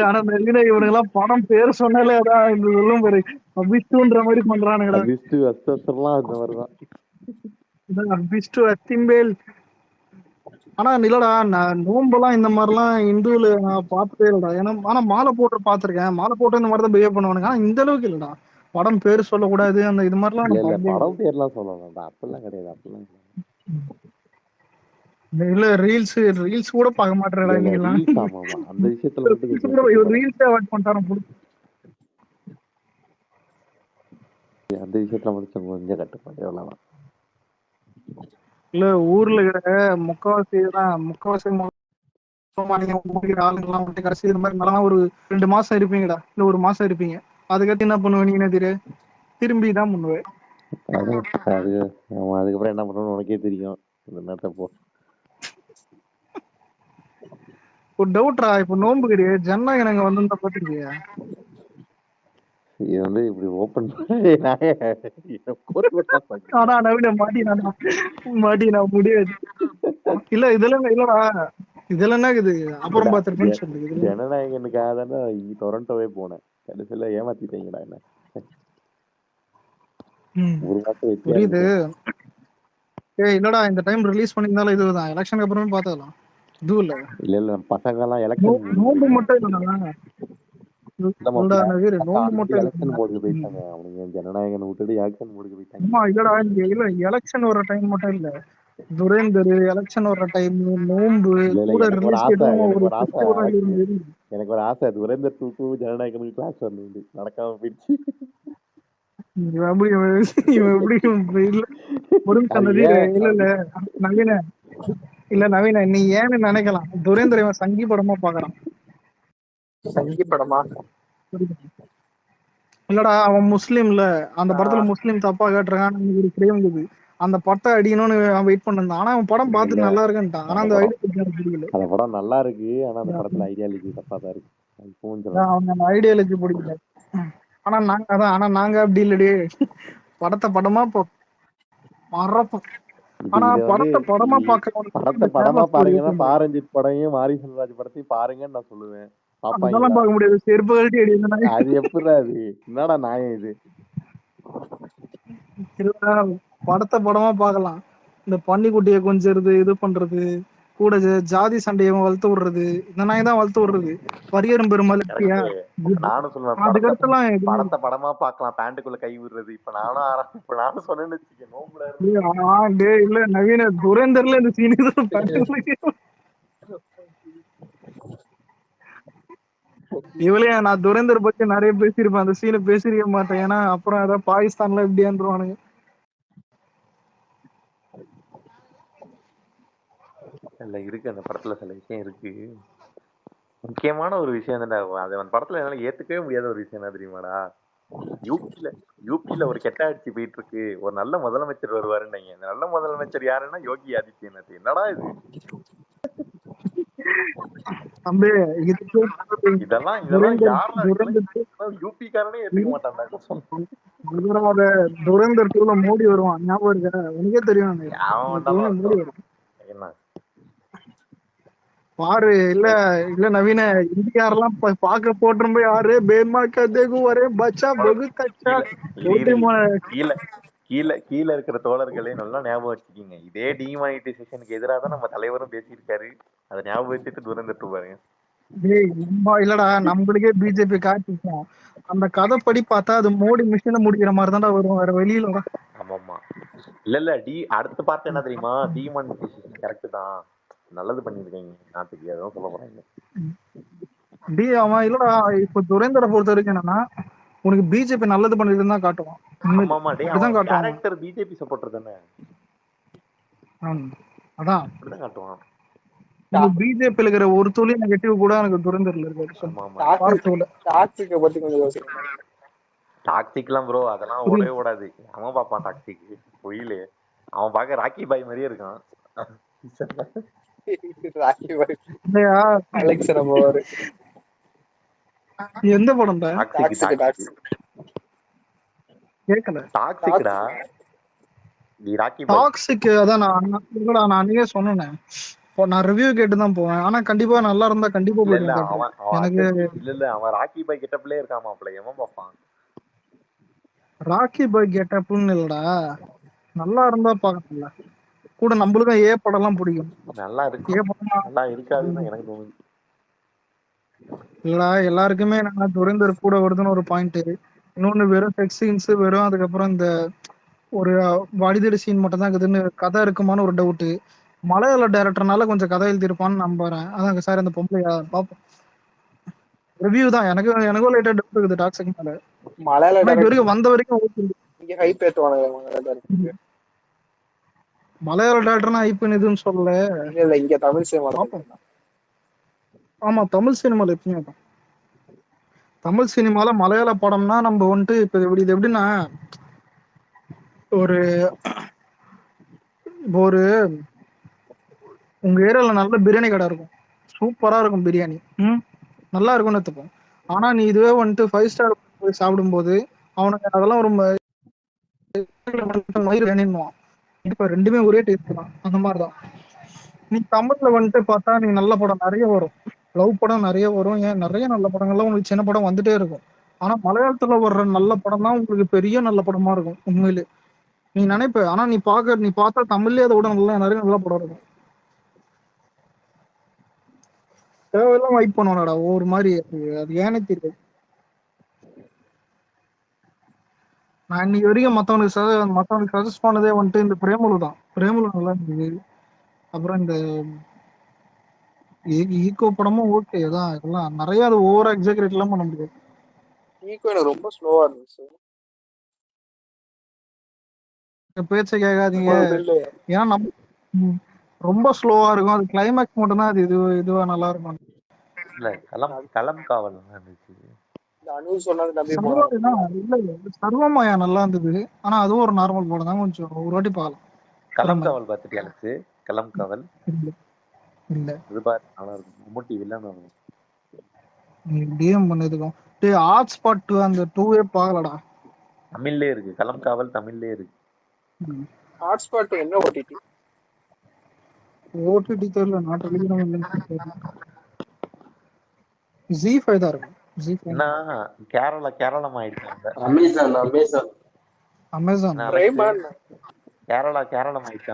ஆனா நவீன இவனுங்கெல்லாம் படம் பேர் சொன்னாலே அதான் இந்த சொல்லும் பாரு, அபிஷ்டுன்ற மாதிரி பண்றானுங்கடா. அந்த மாதிரிதான் அபிஷ்டு அத்திம்பேல். ஆனா இல்லடா, நான் நோம்பெல்லாம் இந்த மாதிரிலாம் இந்துல நான் பார்த்ததே இல்லடா. ஏன்னா ஆனா மாலை போட்டு பார்த்திருக்கேன், மாலை போட்டு இந்த மாதிரி தான் பிஹேவ் பண்ணுவானுங்க. ஆனா இந்த அளவுக்கு இல்லடா, படம் பேர் சொல்லக்கூடாது அந்த இது மாதிரிலாம் நான் பார்த்ததே இல்லை. படம் பேர்லாம் சொல்லலாம்டா, அப்படிலாம் கிடையாது. இல்ல ரீல்ஸ் கூட பார்க்க மாட்டேறடா நீங்க எல்லாம். அந்த விஷயத்துல ரீல்ஸே அவாய்ட் பண்ணிட்டாரு. அந்த விஷயத்துல மட்டும் கொஞ்சம் கட்டுப்பாடு எவ்வளவுதான். இல்ல ஊர்ல இருக்கிற முக்காவாசி நீங்க முடிக்கிற ஆளுங்கெல்லாம் வந்துட்டு கடைசி இது மாதிரி நல்லா ஒரு 2 மாசம் இருப்பீங்கடா, இல்ல 1 மாசம் இருப்பீங்க. அதுக்கடுத்து என்ன பண்ணுவீங்கன்னா திரும்பி தான் பண்ணுவேன். அது அது அவன் அதுக்கப்புறம் என்ன பண்ணணும்னு உனக்கே தெரியும். இந்த நேரத்தை போ. ஒரு டவுட்ரா, இப்ப நோம்புக்கு ஜனநாயகன் வந்திருந்தா பாத்துருக்கியா? இது வந்து இப்படி ஓப்பன் ஆனா நவீன மாட்டினா முடியாது. இல்ல இதெல்லாம் இல்லடா, இதெல்லாம் என்ன இது அப்புறம் பாத்துருப்பேன்னு சொல்லு. இதுல ஜனநாயகனுக்காக தானே இங்க டொரண்டோவே போனேன். கடைசியில ஏமாத்திட்டீங்கடா என்ன. ஒரு மாசம் வெட்டியா புரியுது. இருந்துட்டேன். இல்லடா இந்த டைம் ரிலீஸ் பண்ணியிருந்தாலும் இதுதான் எலெக்ஷனுக்கு அப்புறமே பார்த்ததெல்லாம் இதுவும் இல்ல. இல்ல பசங்க எல்லாம் எலெக்ஷன் நோம்பு மட்டும் இல்லடா, நோம்பு மட்டும் எலெக்ஷன் இல்ல. மோடுக்கு போயிட்டாங்க அவனுங்க. ஜனநாயகன் விட்டுட்டு எலெக்ஷன் மோடுக்கு போயிட்டாங்க. ஆமா இல்லடா, இல்ல எலெக்ஷன் வர டைம் மட்டும் இல்ல, துரேந்தர் எலெக்ஷன் வர டைம், நோம்பு கூட எனக்கு ஒரு ரிலீஸ் ஆசை, எனக்கு ஒரு ஆசை துரேந்தர் 2 ஜனநாயகனுக்கு கிளாஸ் வரணும். நடக்காம போயிடுச்சு. இவன் எப்படி இல்ல ஒரு நவீன நீ ஏன்னு நினைக்கலாம். துரேந்தர் இவன் சங்கி படமா பாக்குறான். சங்கி படமா? இல்லடா அவன் முஸ்லீம்ல, அந்த படத்துல முஸ்லீம் தப்பா கேட்டுருக்கான்னு அந்த பட்டை அடிக்கணும்னு அவன் வெயிட் பண்ணிருந்தான். ஆனா அவன் படம் பார்த்துட்டு நல்லா இருக்குன்ட்டான். ஆனா அந்த அந்த படம் நல்லா இருக்கு. ஆனா அந்த படத்துல ஐடியாலஜி தப்பா தான் இருக்கு. அவங்க அந்த ஐடியாலஜி பிடிக்கல. ஆனா நாங்க அப்படி இல்லடி, படத்தை படமா மறப்போம். ஆனா படத்தை படமா பாருங்கன்னா பாரஞ்சித் படையும் மாரி செல்வராஜ் படத்தையும் பாருங்கன்னு நான் சொல்லுவேன். அதெல்லாம் பார்க்க முடியாது, செருப்பு கழட்டி அடி. அது எப்படி அது என்னடா நியாயம் இது? படத்தை படமா பார்க்கலாம். இந்த பன்னிக்குட்டியை கொஞ்சிறது, இது பண்றது, கூட ஜாதி சண்டையை வளர்த்து விடுறது, இந்த நாய் தான் வளர்த்து விடுறது. பரியரும் பெருமாள் நானும் சொல்லுவேன் படத்தை படமா பார்க்கலாம், பேண்ட்டுக்குள்ள கை விடுறது. இப்ப நானும் சொன்னேன்னு இல்ல நவீன துரேந்தர்ல இந்த சீன் இவளே நான் துரேந்தர் பத்தி நிறைய பேசியிருப்பேன், அந்த சீனை பேசிருக்க மாட்டேன். ஏன்னா அப்புறம் ஏதாவது பாகிஸ்தான்ல எப்படியான்றுவானுங்க. இல்ல இருக்கு, அந்த படத்துல சில விஷயம் இருக்கு. முக்கியமான ஒரு விஷயம் தானே அது. அந்த படத்துல என்னால ஏத்துக்கவே முடியாத ஒரு விஷயம் என்ன தெரியுமாடா? யூபியில ஒரு கெட்ட ஆட்சி போயிட்டு இருக்கு, ஒரு நல்ல முதலமைச்சர் வருவாருன்னு. அந்த நல்ல முதலமைச்சர் யாருன்னா யோகி ஆதித்யநாத். என்னடா இது? இதெல்லாம் யூபிக்காரனே ஏத்துக்க மாட்டான்டா. துரேந்தர் 2ல மோடி வருவான், ஞாபகம் இருக்கா? உனக்கே தெரியும் மோடி வரும். பாரு. இல்ல நவீன இந்தியாரெல்லாம் பாக்க போட்டிருப்ப யாரு பேமா கதேகு வரே பச்சா பகு கச்சா. கீழே இருக்கிற தோழர்களே நல்லா ஞாபகம் வச்சுக்கீங்க. இதே டிமானிட்டைசேஷனுக்கு எதிராக தான் நம்ம தலைவரும் பேசியிருக்காரு. அதை ஞாபகம் வச்சுட்டு துரந்துட்டு பாருங்க. இல்லடா நம்மளுக்கே பிஜேபி காட்டிப்போம். அந்த கதைப்படி பார்த்தா அது மோடி மிஷினை முடிக்கிற மாதிரி தான்டா வரும், வேற வெளியில. ஆமாமா. இல்ல அடுத்த பார்ட் என்ன தெரியுமா? டிமானிட்டைசேஷன் கரெக்ட் தான், நல்லது பண்ணிருக்கீங்க நாட்டுக்கு, அதான் சொல்ல போறாங்க. அவன் இல்லடா இப்ப துரேந்தரை பொறுத்த வரைக்கும் என்னன்னா, உனக்கு பிஜேபி நல்லது பண்ணிட்டு தான் காட்டுவான். கேரக்டர் பிஜேபி சப்போர்ட்டர் தானே. அதான் காட்டுவான். பிஜேபி இருக்கிற ஒரு துளி நெகட்டிவ் கூட எனக்கு துரேந்தர்ல இருக்கு. டாக்ஸிக்லாம் ப்ரோ அதெல்லாம் ஓடவே ஓடாது. அவன் பாப்பான் டாக்ஸிக் பொயிலே. அவன் பார்க்க ராக்கி பாய் மாதிரியே இருக்கான். எந்த படம்? கேக்கல. டாக்ஸிக் அதான் நான் அன்னைக்கே சொன்னேன். நான் ரிவ்யூ கேட்டு தான் போவேன். ஆனா கண்டிப்பா நல்லா இருந்தா கண்டிப்பா போயிடுவேன். எனக்கு இல்ல அவன் ராக்கி பாய் கெட்டப்லயே இருக்கான் மாப்ள. எவன் பாப்பான் ராக்கி பாய் கெட்டப்னு? இல்லடா நல்லா இருந்தா பாக்கல. கூட நம்மளுக்கும் ஏ படம் எல்லாம் பிடிக்கும். நல்லா இருக்கு, நல்லா இருக்காதுன்னு எனக்கு தோணுது. இல்லடா எல்லாருக்குமே என்னன்னா துரேந்தர் கூட வருதுன்னு ஒரு பாயிண்ட். இன்னொன்னு வெறும் செக்ஸ் சீன்ஸ் வெறும், அதுக்கப்புறம் இந்த ஒரு வடிதடி சீன் மட்டும் தான் இருக்குதுன்னு கதை இருக்குமான்னு ஒரு டவுட். மலையாள டைரக்டர்னால கொஞ்சம் கதை எழுதியிருப்பான்னு நம்புறேன். அதான் சார் இந்த பொம்பளையா பாப்போம். ரிவ்யூ தான் எனக்கும் லைட்டா டவுட் இருக்குது டாக்ஸிக் மேல. மலையாள வரைக்கும் வந்த வரைக்கும் இங்க ஹைப் ஏத்துவானுங்க. மலையாள டேரக்டர்னா ஐப்பன் இதுன்னு சொல்லல. இல்ல இங்க தமிழ் சினிமால பார்ப்போம். ஆமா, தமிழ் சினிமால எப்பயுமே தான். தமிழ் சினிமால மலையாள படம்னா நம்ம வந்துட்டு இப்ப இது எப்படின்னா, ஒரு இப்போ ஒரு உங்க ஏரியால நல்ல பிரியாணி கடை இருக்கும், சூப்பரா இருக்கும் பிரியாணி, நல்லா இருக்கும்னு எடுத்துப்போம். ஆனா நீ இதுவே வந்துட்டு 5 ஸ்டார் போய் சாப்பிடும்போது அவனுக்கு அதெல்லாம் ஒரு மயிர் வேணுன்னுவான். இப்ப ரெண்டுமே ஒரே டேஸ்ட் தான். அந்த மாதிரிதான் நீ தமிழ்ல வந்துட்டு பார்த்தா நீ நல்ல படம் நிறைய வரும், லவ் படம் நிறைய வரும், ஏன் நிறைய நல்ல படங்கள்லாம் உங்களுக்கு சின்ன படம் வந்துட்டே இருக்கும். ஆனா மலையாளத்துல வர்ற நல்ல படம் தான் உங்களுக்கு பெரிய நல்ல படமா இருக்கும் உண்மையிலே. நீ நினைப்ப, ஆனா நீ பார்த்தா தமிழ்லயே அதை விட நிறைய நல்ல படம் இருக்கும். தேவையெல்லாம் வைப் பண்ணுவானடா ஒரு மாதிரி, அது ஏனே தெரியாது. நான் இன்னைக்கு வரைக்கும் மத்தவனுக்கு சஜஸ்ட் பண்ணதே வந்துட்டு இந்த பிரேமலு தான். பிரேமலு நல்லா இருந்தது. அப்புறம் இந்த ஈகோ படமும் ஓகே தான். இதெல்லாம் நிறைய அது ஓவரா எக்ஸாகரேட் எல்லாம் பண்ண முடியாது. ஈகோ எனக்கு ரொம்ப ஸ்லோவா இருந்துச்சு. பேச்ச கேட்காதீங்க, இல்லையே ஏன்னா நம்ம ரொம்ப ஸ்லோவா இருக்கும். அது கிளைமேக்ஸ் மட்டும் தான் அது இதுவா நல்லா இருக்கும். இல்ல களம் காவல் இருந்துச்சு. இந்த அனு சொன்னது நம்பி சர்வமாயா நல்லா இருந்தது. ஆனா அதுவும் ஒரு நார்மல் படம் தான், கொஞ்சம் ஒரு வாட்டி பார்க்கலாம். களம் காவல் பார்த்துட்டியா அலெக்ஸ்? களம் காவல் இல்ல இது பாரு, நல்லா இருக்கும். மம்முட்டி வில்லன் இருக்கும். டிஎம் பண்ணதுக்கும் ஹாட் ஸ்பாட் அந்த 2 பார்க்கலடா. தமிழ்லயே இருக்கு, களம் காவல் தமிழ்லயே இருக்கு. ஹாட் ஸ்பாட் என்ன ஓடிடி? ஓடிடி தெரியல, நான் டெலிகிராம் Z5 தான் இருக்கும். என்ன கேரளம் ஆயிடுச்சு. அமேசான் கேரளம் ஆயிடுச்சு.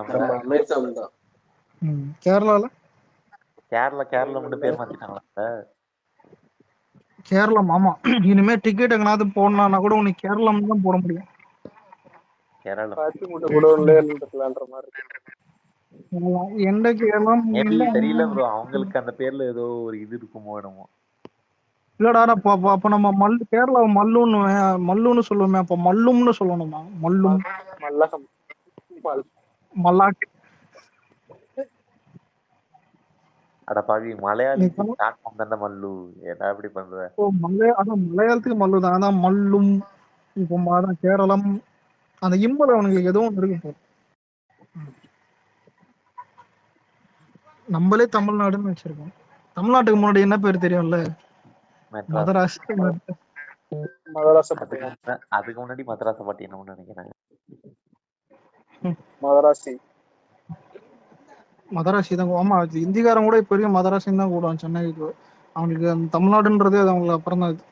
கேரளால மட்டும் பேர் மாத்திட்டாங்களா? கேரளம், ஆமா. இனிமே டிக்கெட் எங்கனாவது போடணும்னா கூட உனக்கு கேரளம் தான் போட முடியும். தெரியல ப்ரோ, அவங்களுக்கு அந்த பேர்ல ஏதோ ஒரு இது இருக்குமோ என்னமோ. இல்லடா, அப்ப நம்ம கேரளா மல்லுன்னு சொல்லுவோமே, அப்ப மல்லும்னு சொல்லணுமா? மல்லும் மல்லாக்கு. அட பாவி, மலையாளிக்கு பிளாட்ஃபார்ம் தானே மல்லு, என்ன எப்படி பண்ற? மலையாளத்துக்கு மல்லு தான். அதான் மல்லும். இப்போ அதான் கேரளம், அந்த இம்பல அவனுக்கு ஏதோ ஒன்று இருக்கு. நம்மளே தமிழ்நாடுன்னு வச்சிருக்கோம். தமிழ்நாட்டுக்கு முன்னாடி என்ன பேர் தெரியும்ல? அதுக்கு முன்னாடி மதராசப்பட்டினம் நினைக்கிறேன். மதராசி தான். ஆமா, இந்திக்காரன் கூட இப்ப வரைக்கும் மதராசின்னு தான் கூடுவான் சென்னைக்கு. அவங்களுக்கு அந்த தமிழ்நாடுன்றதே அது அவங்களுக்கு அப்புறம் தான் இது.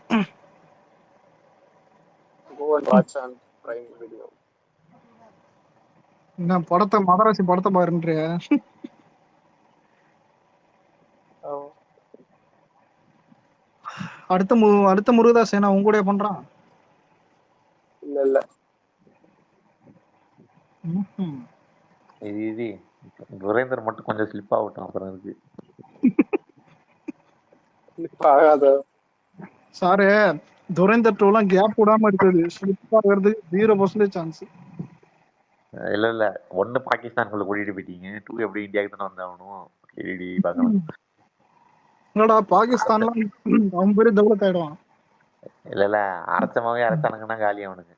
என்ன படத்தை மதராசி படத்தை பாருன்றியா? அடுத்த முருகதாஸ் என்ன உங்க கூட பண்றான்? இல்ல இது துரைந்தர் மட்டும் கொஞ்சம் ஸ்லிப் ஆகட்டும், அப்புறம் இருக்கு. சாரு, துரைந்தர் 2 கேப் விடாம இருக்குது. ஸ்லிப் ஆகிறது 0% சான்ஸ். இல்ல 1 பாகிஸ்தானுக்குள்ள கூட்டிட்டு போயிட்டீங்க, 2 எப்படி இந்தியாவுக்கு தானே வந்தாகணும். சரி பார்க்கலாம். இல்லடா, பாகிஸ்தான்ல அவன் பேரு தௌலத் ஆயிடுவான். இல்ல அரைச்சமாவே அரைச்சானுங்கன்னா காலி அவனுக்கு.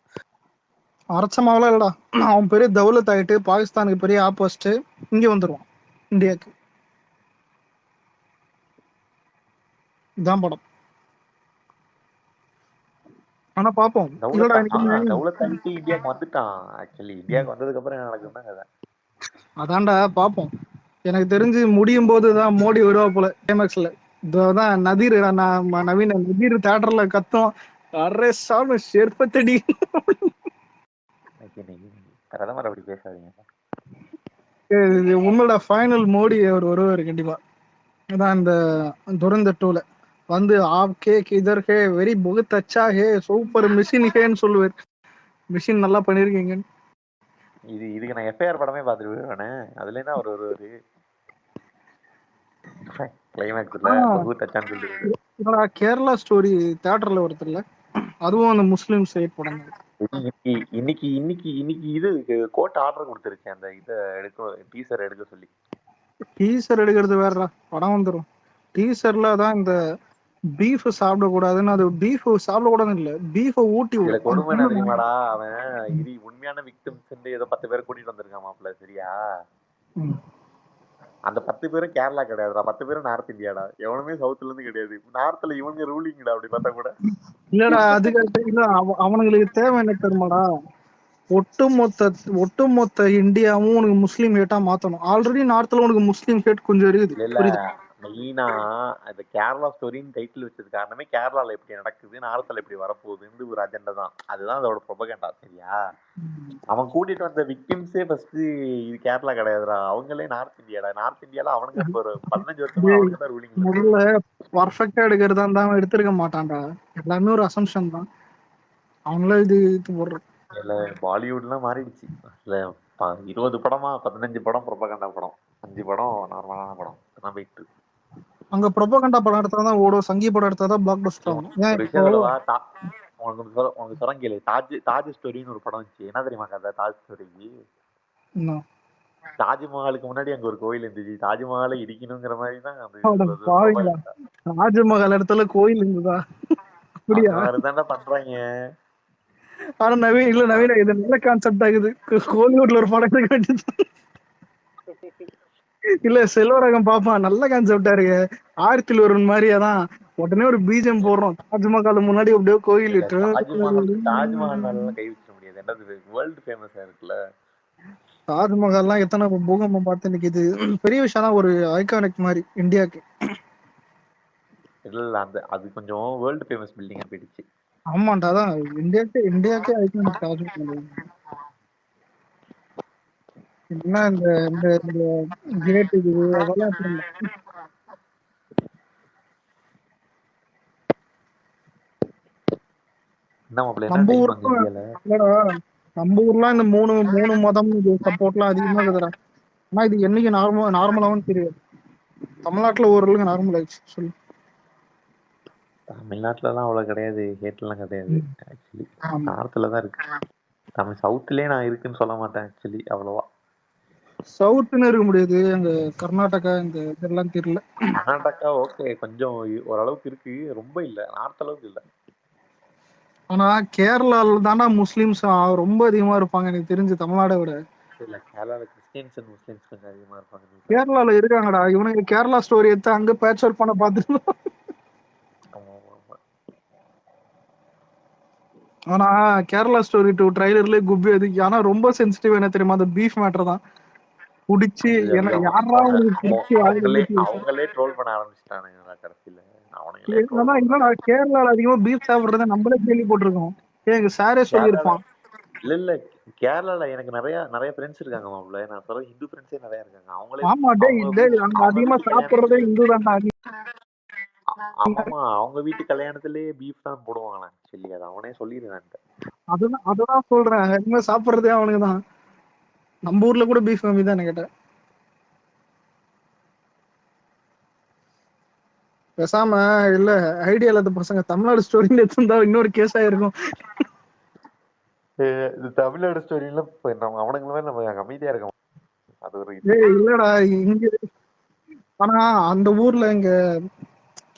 அரைச்சமாவெல்லாம் இல்லடா, அவன் பெரிய தௌலத் ஆயிட்டு பாகிஸ்தானுக்கு பெரிய ஆப்போசிட் இங்க வந்துருவான் இந்தியாவுக்கு. இதான் படம். ஆனா பாப்போம். இந்தியாவுக்கு வந்துட்டான். ஆக்சுவலி இந்தியாவுக்கு வந்ததுக்கு அப்புறம் என்ன நடக்குதுன்னா அதான்டா பாப்போம். எனக்கு தெரிஞ்சு முடியும் போதுதான் மோடி வருவா போல கிளைமேக்ஸ்ல. இதுதான் நதீர் நவீன நதீர் தியேட்டர்ல கத்தும், அரே சாமி செருப்பத்தடி. பிரதமர் அப்படி பேசாதீங்க. உன்னோட ஃபைனல் மோடி அவர் வருவாரு கண்டிப்பா. அதான் இந்த துரந்தர் 2ல வந்து ஆப்கே கிதர் ஹே, வெரி புகுத் அச்சா ஹே, சூப்பர் மிஷின் ஹேன்னு சொல்லுவார். மிஷின் நல்லா பண்ணிருக்கீங்க. இதுக்கு நான் எஃப்ஐஆர் படமே பார்த்துட்டு போயிடுவானே, அதுல என்ன ஒரு கிளைமேக்ஸ்ல புகுத் அச்சான்னு சொல்லிடுவாரு. கேரளா ஸ்டோரி தியேட்டர்ல ஒருத்தர்ல, அதுவும் அந்த முஸ்லிம் சைட் படம். இன்னைக்கு இன்னைக்கு இன்னைக்கு இன்னைக்கு இது கோர்ட் ஆர்டர் கொடுத்துருக்கேன் அந்த இதை டீசர் எடுக்க சொல்லி. டீசர் எடுக்கிறது வேறடா, படம் வந்துடும். டீசர்ல தான் இந்த பீஃப் சாப்பிடக்கூடாதுன்னு, அது பீஃப் சாப்பிடக்கூடாதுன்னு இல்ல, பீஃபை ஊட்டி இதுல விடும். கொடுமை என்ன தெரியுமாடா, அவன் உண்மையான விக்டிம்ஸ் ஏதோ 10 பேரை கூட்டிட்டு வந்திருக்கான் மாப்பிள்ள, சரியா? அந்த 10 பேரும் கேரளா கிடையாதுடா, 10 பேரும் நார்த் இந்தியாடா. எவனுமே சவுத்துல இருந்து கிடையாது. நார்த்ல இவங்க ரூலிங்டா, அப்படி பார்த்தா கூட. இல்லடா, அதுக்கு இல்ல, அவனுங்களுக்கு தேவை என்ன தெரியுமாடா, ஒட்டுமொத்த இந்தியாவும் உனக்கு முஸ்லீம் ஹேட்டா மாத்தணும். ஆல்ரெடி நார்த்ல உனக்கு முஸ்லீம் ஹேட் கொஞ்சம் இருக்குது. இல்ல மெயினா அந்த கேரளா ஸ்டோரின்னு டைட்டில் வச்சது காரணமே கேரளால எப்படி நடக்குது, நார்த்ல எப்படி வரப்போகுதுன்னு ஒரு அஜெண்டா தான். அதுதான் அதோட ப்ரொபகண்டா, சரியா? அவன் கூட்டிட்டு வந்த விக்டிம்ஸே ஃபர்ஸ்ட் இது கேரளா கிடையாதுடா, அவங்களே நார்த் இந்தியாடா. நார்த் இந்தியால அவனுங்க இப்போ 15 வருஷமா அவனுக்கு தான் ரூலிங். முதல்ல பர்ஃபெக்டா எடுக்கிறதா இருந்தா அவன் எடுத்திருக்க மாட்டான்டா, எல்லாமே ஒரு அசம்ஷன் தான். அவங்கள இது போடுறான். இல்ல பாலிவுட்லாம் மாறிடுச்சு. இல்ல 20 படமா 15 படம் ப்ரொபகண்டா படம், 5 படம் நார்மலான படம் தான் போயிட்டு. அங்க ப்ரொபகண்டா படம் எடுத்தாதான் ஓடும், சங்கி படம் எடுத்தாதான் பிளாக் பஸ்டர் ஆகும். ஏன் ஒரு விஷயம் சொல்லவா, உனக்கு சொல்ல கேளு. தாஜ் ஸ்டோரின்னு ஒரு படம் வந்துச்சு. என்ன தெரியுமா கதை தாஜ் ஸ்டோரி? தாஜ்மஹாலுக்கு முன்னாடி அங்க ஒரு கோயில் இருந்துச்சு, தாஜ்மஹாலை இடிக்கணுங்கிற மாதிரி தான். தாஜ்மஹால் இடத்துல கோயில் இருந்ததா? அப்படியா? அதுதான்டா பண்றாங்க. ஆனா நவீன் இல்ல, நவீன இது நல்ல கான்செப்ட் ஆகுது. கோலிவுட்ல ஒரு படம் எடுக்க வேண்டியது. இல்ல செல்வரகம் பாப்பான், நல்ல கான்செப்டா இருக்கு. ஆயிரத்தில் ஒருவன் மாதிரியாதான் உடனே ஒரு பீஜம் போடுறோம், தாஜ்மஹால் முன்னாடி அப்படியே கோயில் இட்டு. தாஜ்மஹால் கை வச்சிட முடியாது, என்னது வேர்ல்டு ஃபேமஸா இருக்குல்ல. தாஜ்மஹால்லாம் எத்தனை பூகம்பம் பார்த்து நிக்குது, பெரிய விஷயம் தான், ஒரு ஐகானிக் மாதிரி இந்தியாவுக்கு. இல்ல அந்த அது கொஞ்சம் வேர்ல்டு ஃபேமஸ் பில்டிங்கா போயிடுச்சு. ஆமாண்டா, அதான் இந்தியாவுக்கே ஐகானிக் தாஜ்மஹால். என்ன இந்த கேட் இது அதெல்லாம் நம்ம ஊர்லாம் இந்த மூணு மதம் சப்போர்ட்லாம் அதிகமா இருக்குதுடா. ஆனா இது என்னைக்கு நார்மலாவும் தெரியாது. தமிழ்நாட்டுல ஓரளவுக்கு நார்மல் ஆயிடுச்சு சொல்லு. தமிழ்நாட்டுல எல்லாம் அவ்வளவு கிடையாது, ஹேட்லாம் கிடையாது. ஆக்சுவலி நார்த்ல தான் இருக்கு. தமிழ் சவுத்லயே நான் இருக்குன்னு சொல்ல மாட்டேன் ஆக்சுவலி, அவ்வளவா. சவுத்துன்னு இருக்க முடியாது, அங்க கர்நாடகா இந்த இதெல்லாம் தெரியல. கர்நாடகா ஓகே, கொஞ்சம் ஓரளவுக்கு இருக்கு, ரொம்ப இல்ல, நார்த் அளவுக்கு இல்ல. ஆனா கேரளால தாண்டா முஸ்லிம்ஸ் ரொம்ப அதிகமா இருப்பாங்க எனக்கு தெரிஞ்சு, தமிழ்நாடை விட. இல்ல கேரளால கிறிஸ்டியன்ஸ் அண்ட் முஸ்லிம்ஸ் கொஞ்சம் அதிகமா இருப்பாங்க. கேரளால இருக்காங்கடா, இவனுக்கு கேரளா ஸ்டோரி எடுத்து அங்க பேட்ச் ஒர்க் பண்ண பார்த்துருந்தோம். ஆனா கேரளா ஸ்டோரி 2 ட்ரைலர்ல குப்பி அதுக்கு. ஆனா ரொம்ப சென்சிட்டிவ் என்ன தெரியுமா, அந்த பீஃப் மேட்டர் தான். குடிச்சு யாரா அவங்களே ட்ரோல் பண்ண ஆரம்பிச்சிட்டானுங்க கடைசியில. என்னடா கேரளால அதிகமா பீஃப் சாப்பிடுறத நம்மளே கேள்விப்பட்டிருக்கோம். எங்க சாரே சொல்லியிருப்பான். இல்ல கேரளால எனக்கு நிறைய ஃப்ரெண்ட்ஸ் இருக்காங்க மாப்ள. நான் சொல்ற ஹிந்து ஃப்ரெண்ட்ஸே நிறைய இருக்காங்க. அவங்களே ஆமா டேய் அங்க அதிகமா சாப்பிடுறதே இந்து தான்டா. ஆமாமா, அவங்க வீட்டு கல்யாணத்திலேயே பீஃப் தான் போடுவாங்களா சொல்லி, அது அவனே சொல்லிருக்கான். அதுதான் சொல்றேன், அதிகமா சாப்பிடுறதே அவனுக்கு தான். நம்ம ஊர்ல கூட பீஃப் கம்மி தான் கேட்டேன். பேசாம இல்ல ஐடியா இல்லாத பசங்க தமிழ்நாடு ஸ்டோரின்னு எடுத்திருந்தா இன்னொரு கேஸ் ஆயிருக்கும். இது தமிழ்நாடு ஸ்டோரியில நம்ம அவனுங்களே நம்ம அமைதியா இருக்கோம். அது ஒரு இல்லடா இங்க. ஆனா அந்த ஊர்ல இங்க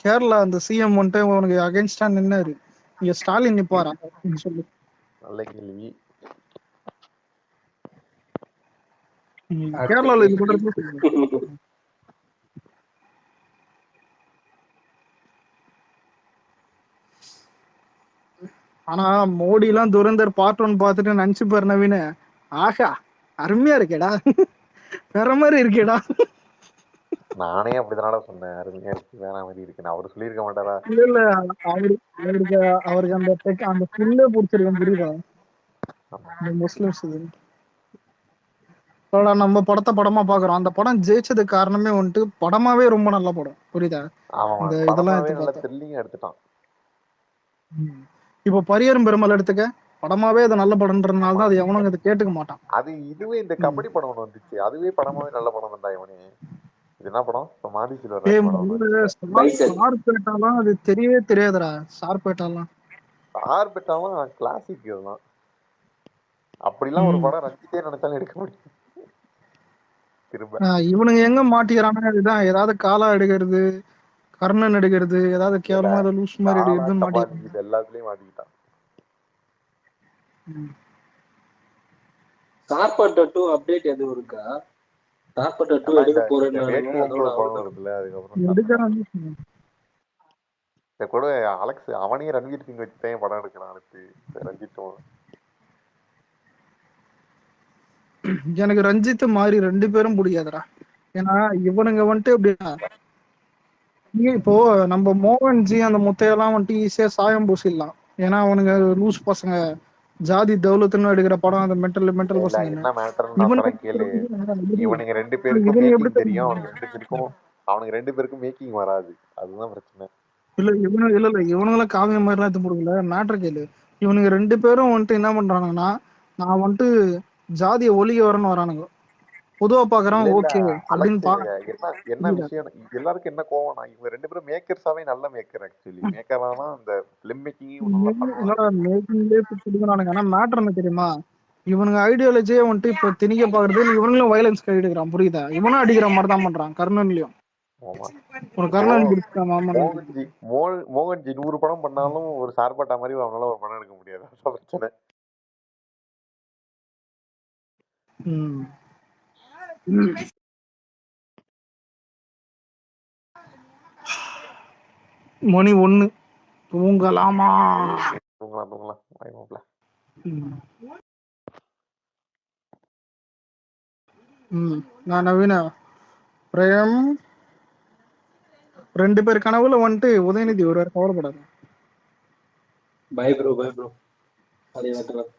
கேரளா அந்த சிஎம் வந்துட்டு உனக்கு அகைன்ஸ்டா நின்னாரு. இங்க ஸ்டாலின் நிப்பாரா சொல்லு. நல்ல கேள்வி. கேரளால இது கூட ஆனா மோடி எல்லாம் துரந்தர் பார்ட் 1 பார்த்துட்டு நினைச்சு பாரு நவீன, ஆஹா அருமையா இருக்கேடா, வேற மாதிரி இருக்கேடா. நானே அப்படிதானடா சொன்னேன், அருமையா இருக்கு, வேற மாதிரி இருக்குன்னு. அவரு சொல்லியிருக்க மாட்டாரா? இல்ல அவருக்கு அந்த ஸ்கில்லே பிடிச்சிருக்கேன், புரியுதா? இந்த முஸ்லிம்ஸ் நம்ம படமா பாக்குறோம். அந்த படம் ஜெயிச்சதுக்கு காரணமே வந்துட்டு படமாவே ரொம்ப நல்ல படம், புரியுதா? இந்த இதெல்லாம் எடுத்துட்டான். இப்ப பரியரும் பெருமாள் எடுத்துக்க, படமாவே அது நல்ல படம்ன்றதுனால தான் அது எவனும் அதை கேட்டுக்க மாட்டான். அது இதுவே இந்த கபடி படம் ஒண்ணு வந்துச்சு, அதுவே படமாவே நல்ல படம் தான்டா. இவனே இது என்ன படம்? சார்பேட்டாலாம் அது தெரியவே தெரியாதுடா. சார்பேட்டாலாம் கிளாசிக். இதெல்லாம் அப்படிலாம் ஒரு ம். படம் ரஞ்சித்தே நினைச்சாலும் எடுக்க முடியும் திரும்ப. இவனுங்க எங்க மாட்டிக்கிறானுங்க இதுதான் ஏதாவது காலா எடுக்கிறது கர்ணன் எடுக்கிறது ஏதாவது இல்ல கேவலமா ஏதாவது லூஸ் மாதிரி காலா எடுக்கிறதுன்னு கபாலி மாட்டிக்கிறாங்க. இது எல்லாத்துலயும் மாட்டிக்கிட்டான். ம். சார்பாட்டா 2 அப்டேட் எதுவும் இருக்கா? சார்பாட்டா 2 ஆனா எடுக்க இந்த போறேன்னானுங்க. வேட்புங்கிற அதோட ஒரு படம் அவ்வளவுதான். வருதுல்ல, அதுக்கப்புறம் தான் எடுக்கிறாங்க. இதை கூட அலெக்ஸ் அவனையும் ரன்வீர் சிங் வச்சுதான் படம் எடுக்கிறான் அடுத்து ரஞ்சித்தும். எனக்கு ரஞ்சித் மாறி 2 பேரும் பிடிக்காதுடா. ஏன்னா இவனுங்க வந்துட்டு எப்படின்னா இப்போ நம்ம மோகன்ஜி அந்த முத்தையெல்லாம் வந்துட்டு ஈஸியா சாயம் பூசிடலாம். ஏன்னா அவனுங்க லூஸ் பசங்க ஜாதி தௌலத்துன்னு எடுக்கிற படம் அந்த மென்டல் மென்டல் இல்ல பசங்கன்னு என்ன மேட்டர்ன்னு நான் இவனுங்க சொல்றேன் கேளு. இவனுங்க 2 பேருக்கும் இவனுங்க எப்படி மேக்கிங் தெரியும், தெரியும்? அவனுக்கு 2 பேருக்கும் மேக்கிங் வராது. அதுதான் பிரச்சனை. இல்ல இவனுங்களாம் காவியம் மாதிரிலாம் எடுத்து கொடுக்கல. மேட்ரு கேளு. இவனுங்க 2 பேரும் வந்துட்டு என்ன பண்றானுங்கன்னா நான் வந்துட்டு ஜாதியை ஒழிக்க வரேன்னு வரானுங்க. பொதுவா இல்ல பாக்குறவன் இல்ல ஓகே அப்படின்னு அலெக்ஸ் என்ன புரியுதா? விஷயம் எல்லாருக்கும் என்ன கோவம்னா இவங்க 2 பேரும் மேக்கர்ஸாவே நல்ல மேக்கர். ஆக்சுவலி மேக்கரானா அந்த பிலிம் மேக்கிங் நல்லா பண்ணுவாங்க. என்னடா மேக்கிங்லேயே கொடுக்குறானுங்க. ஆனா மேட்ரு என்ன தெரியுமா? இவனுங்க ஐடியாலஜியே வந்துட்டு இப்போ திணிக்க பாக்குறது இவனுங்களும் வயலன்ஸ் கை எடுக்கிறான். புரியுதா? இவனும் அடிக்கிற மாதிரி தான் பண்றான் கர்ணன்லயும். ஆமா ஒரு இப்போ கர்ணன் பிடிச்சான் மாமன். மோகன்ஜி 100 படம் பண்ணாலும் ஒரு சார்பாட்டா மாதிரி அவனால ஒரு படம் எடுக்க முடியாது. அதான் பிரச்சனை. ம். மணி 1 தூங்கலாமா? தூங்கலாம் வாய்மாப்ல. நான் நவீன பிரேம் 2 பேர் கனவுல வந்துட்டு உதயநிதி ஒருவர் கவலைப்படாது. Bye bro. அதே வாட்டர்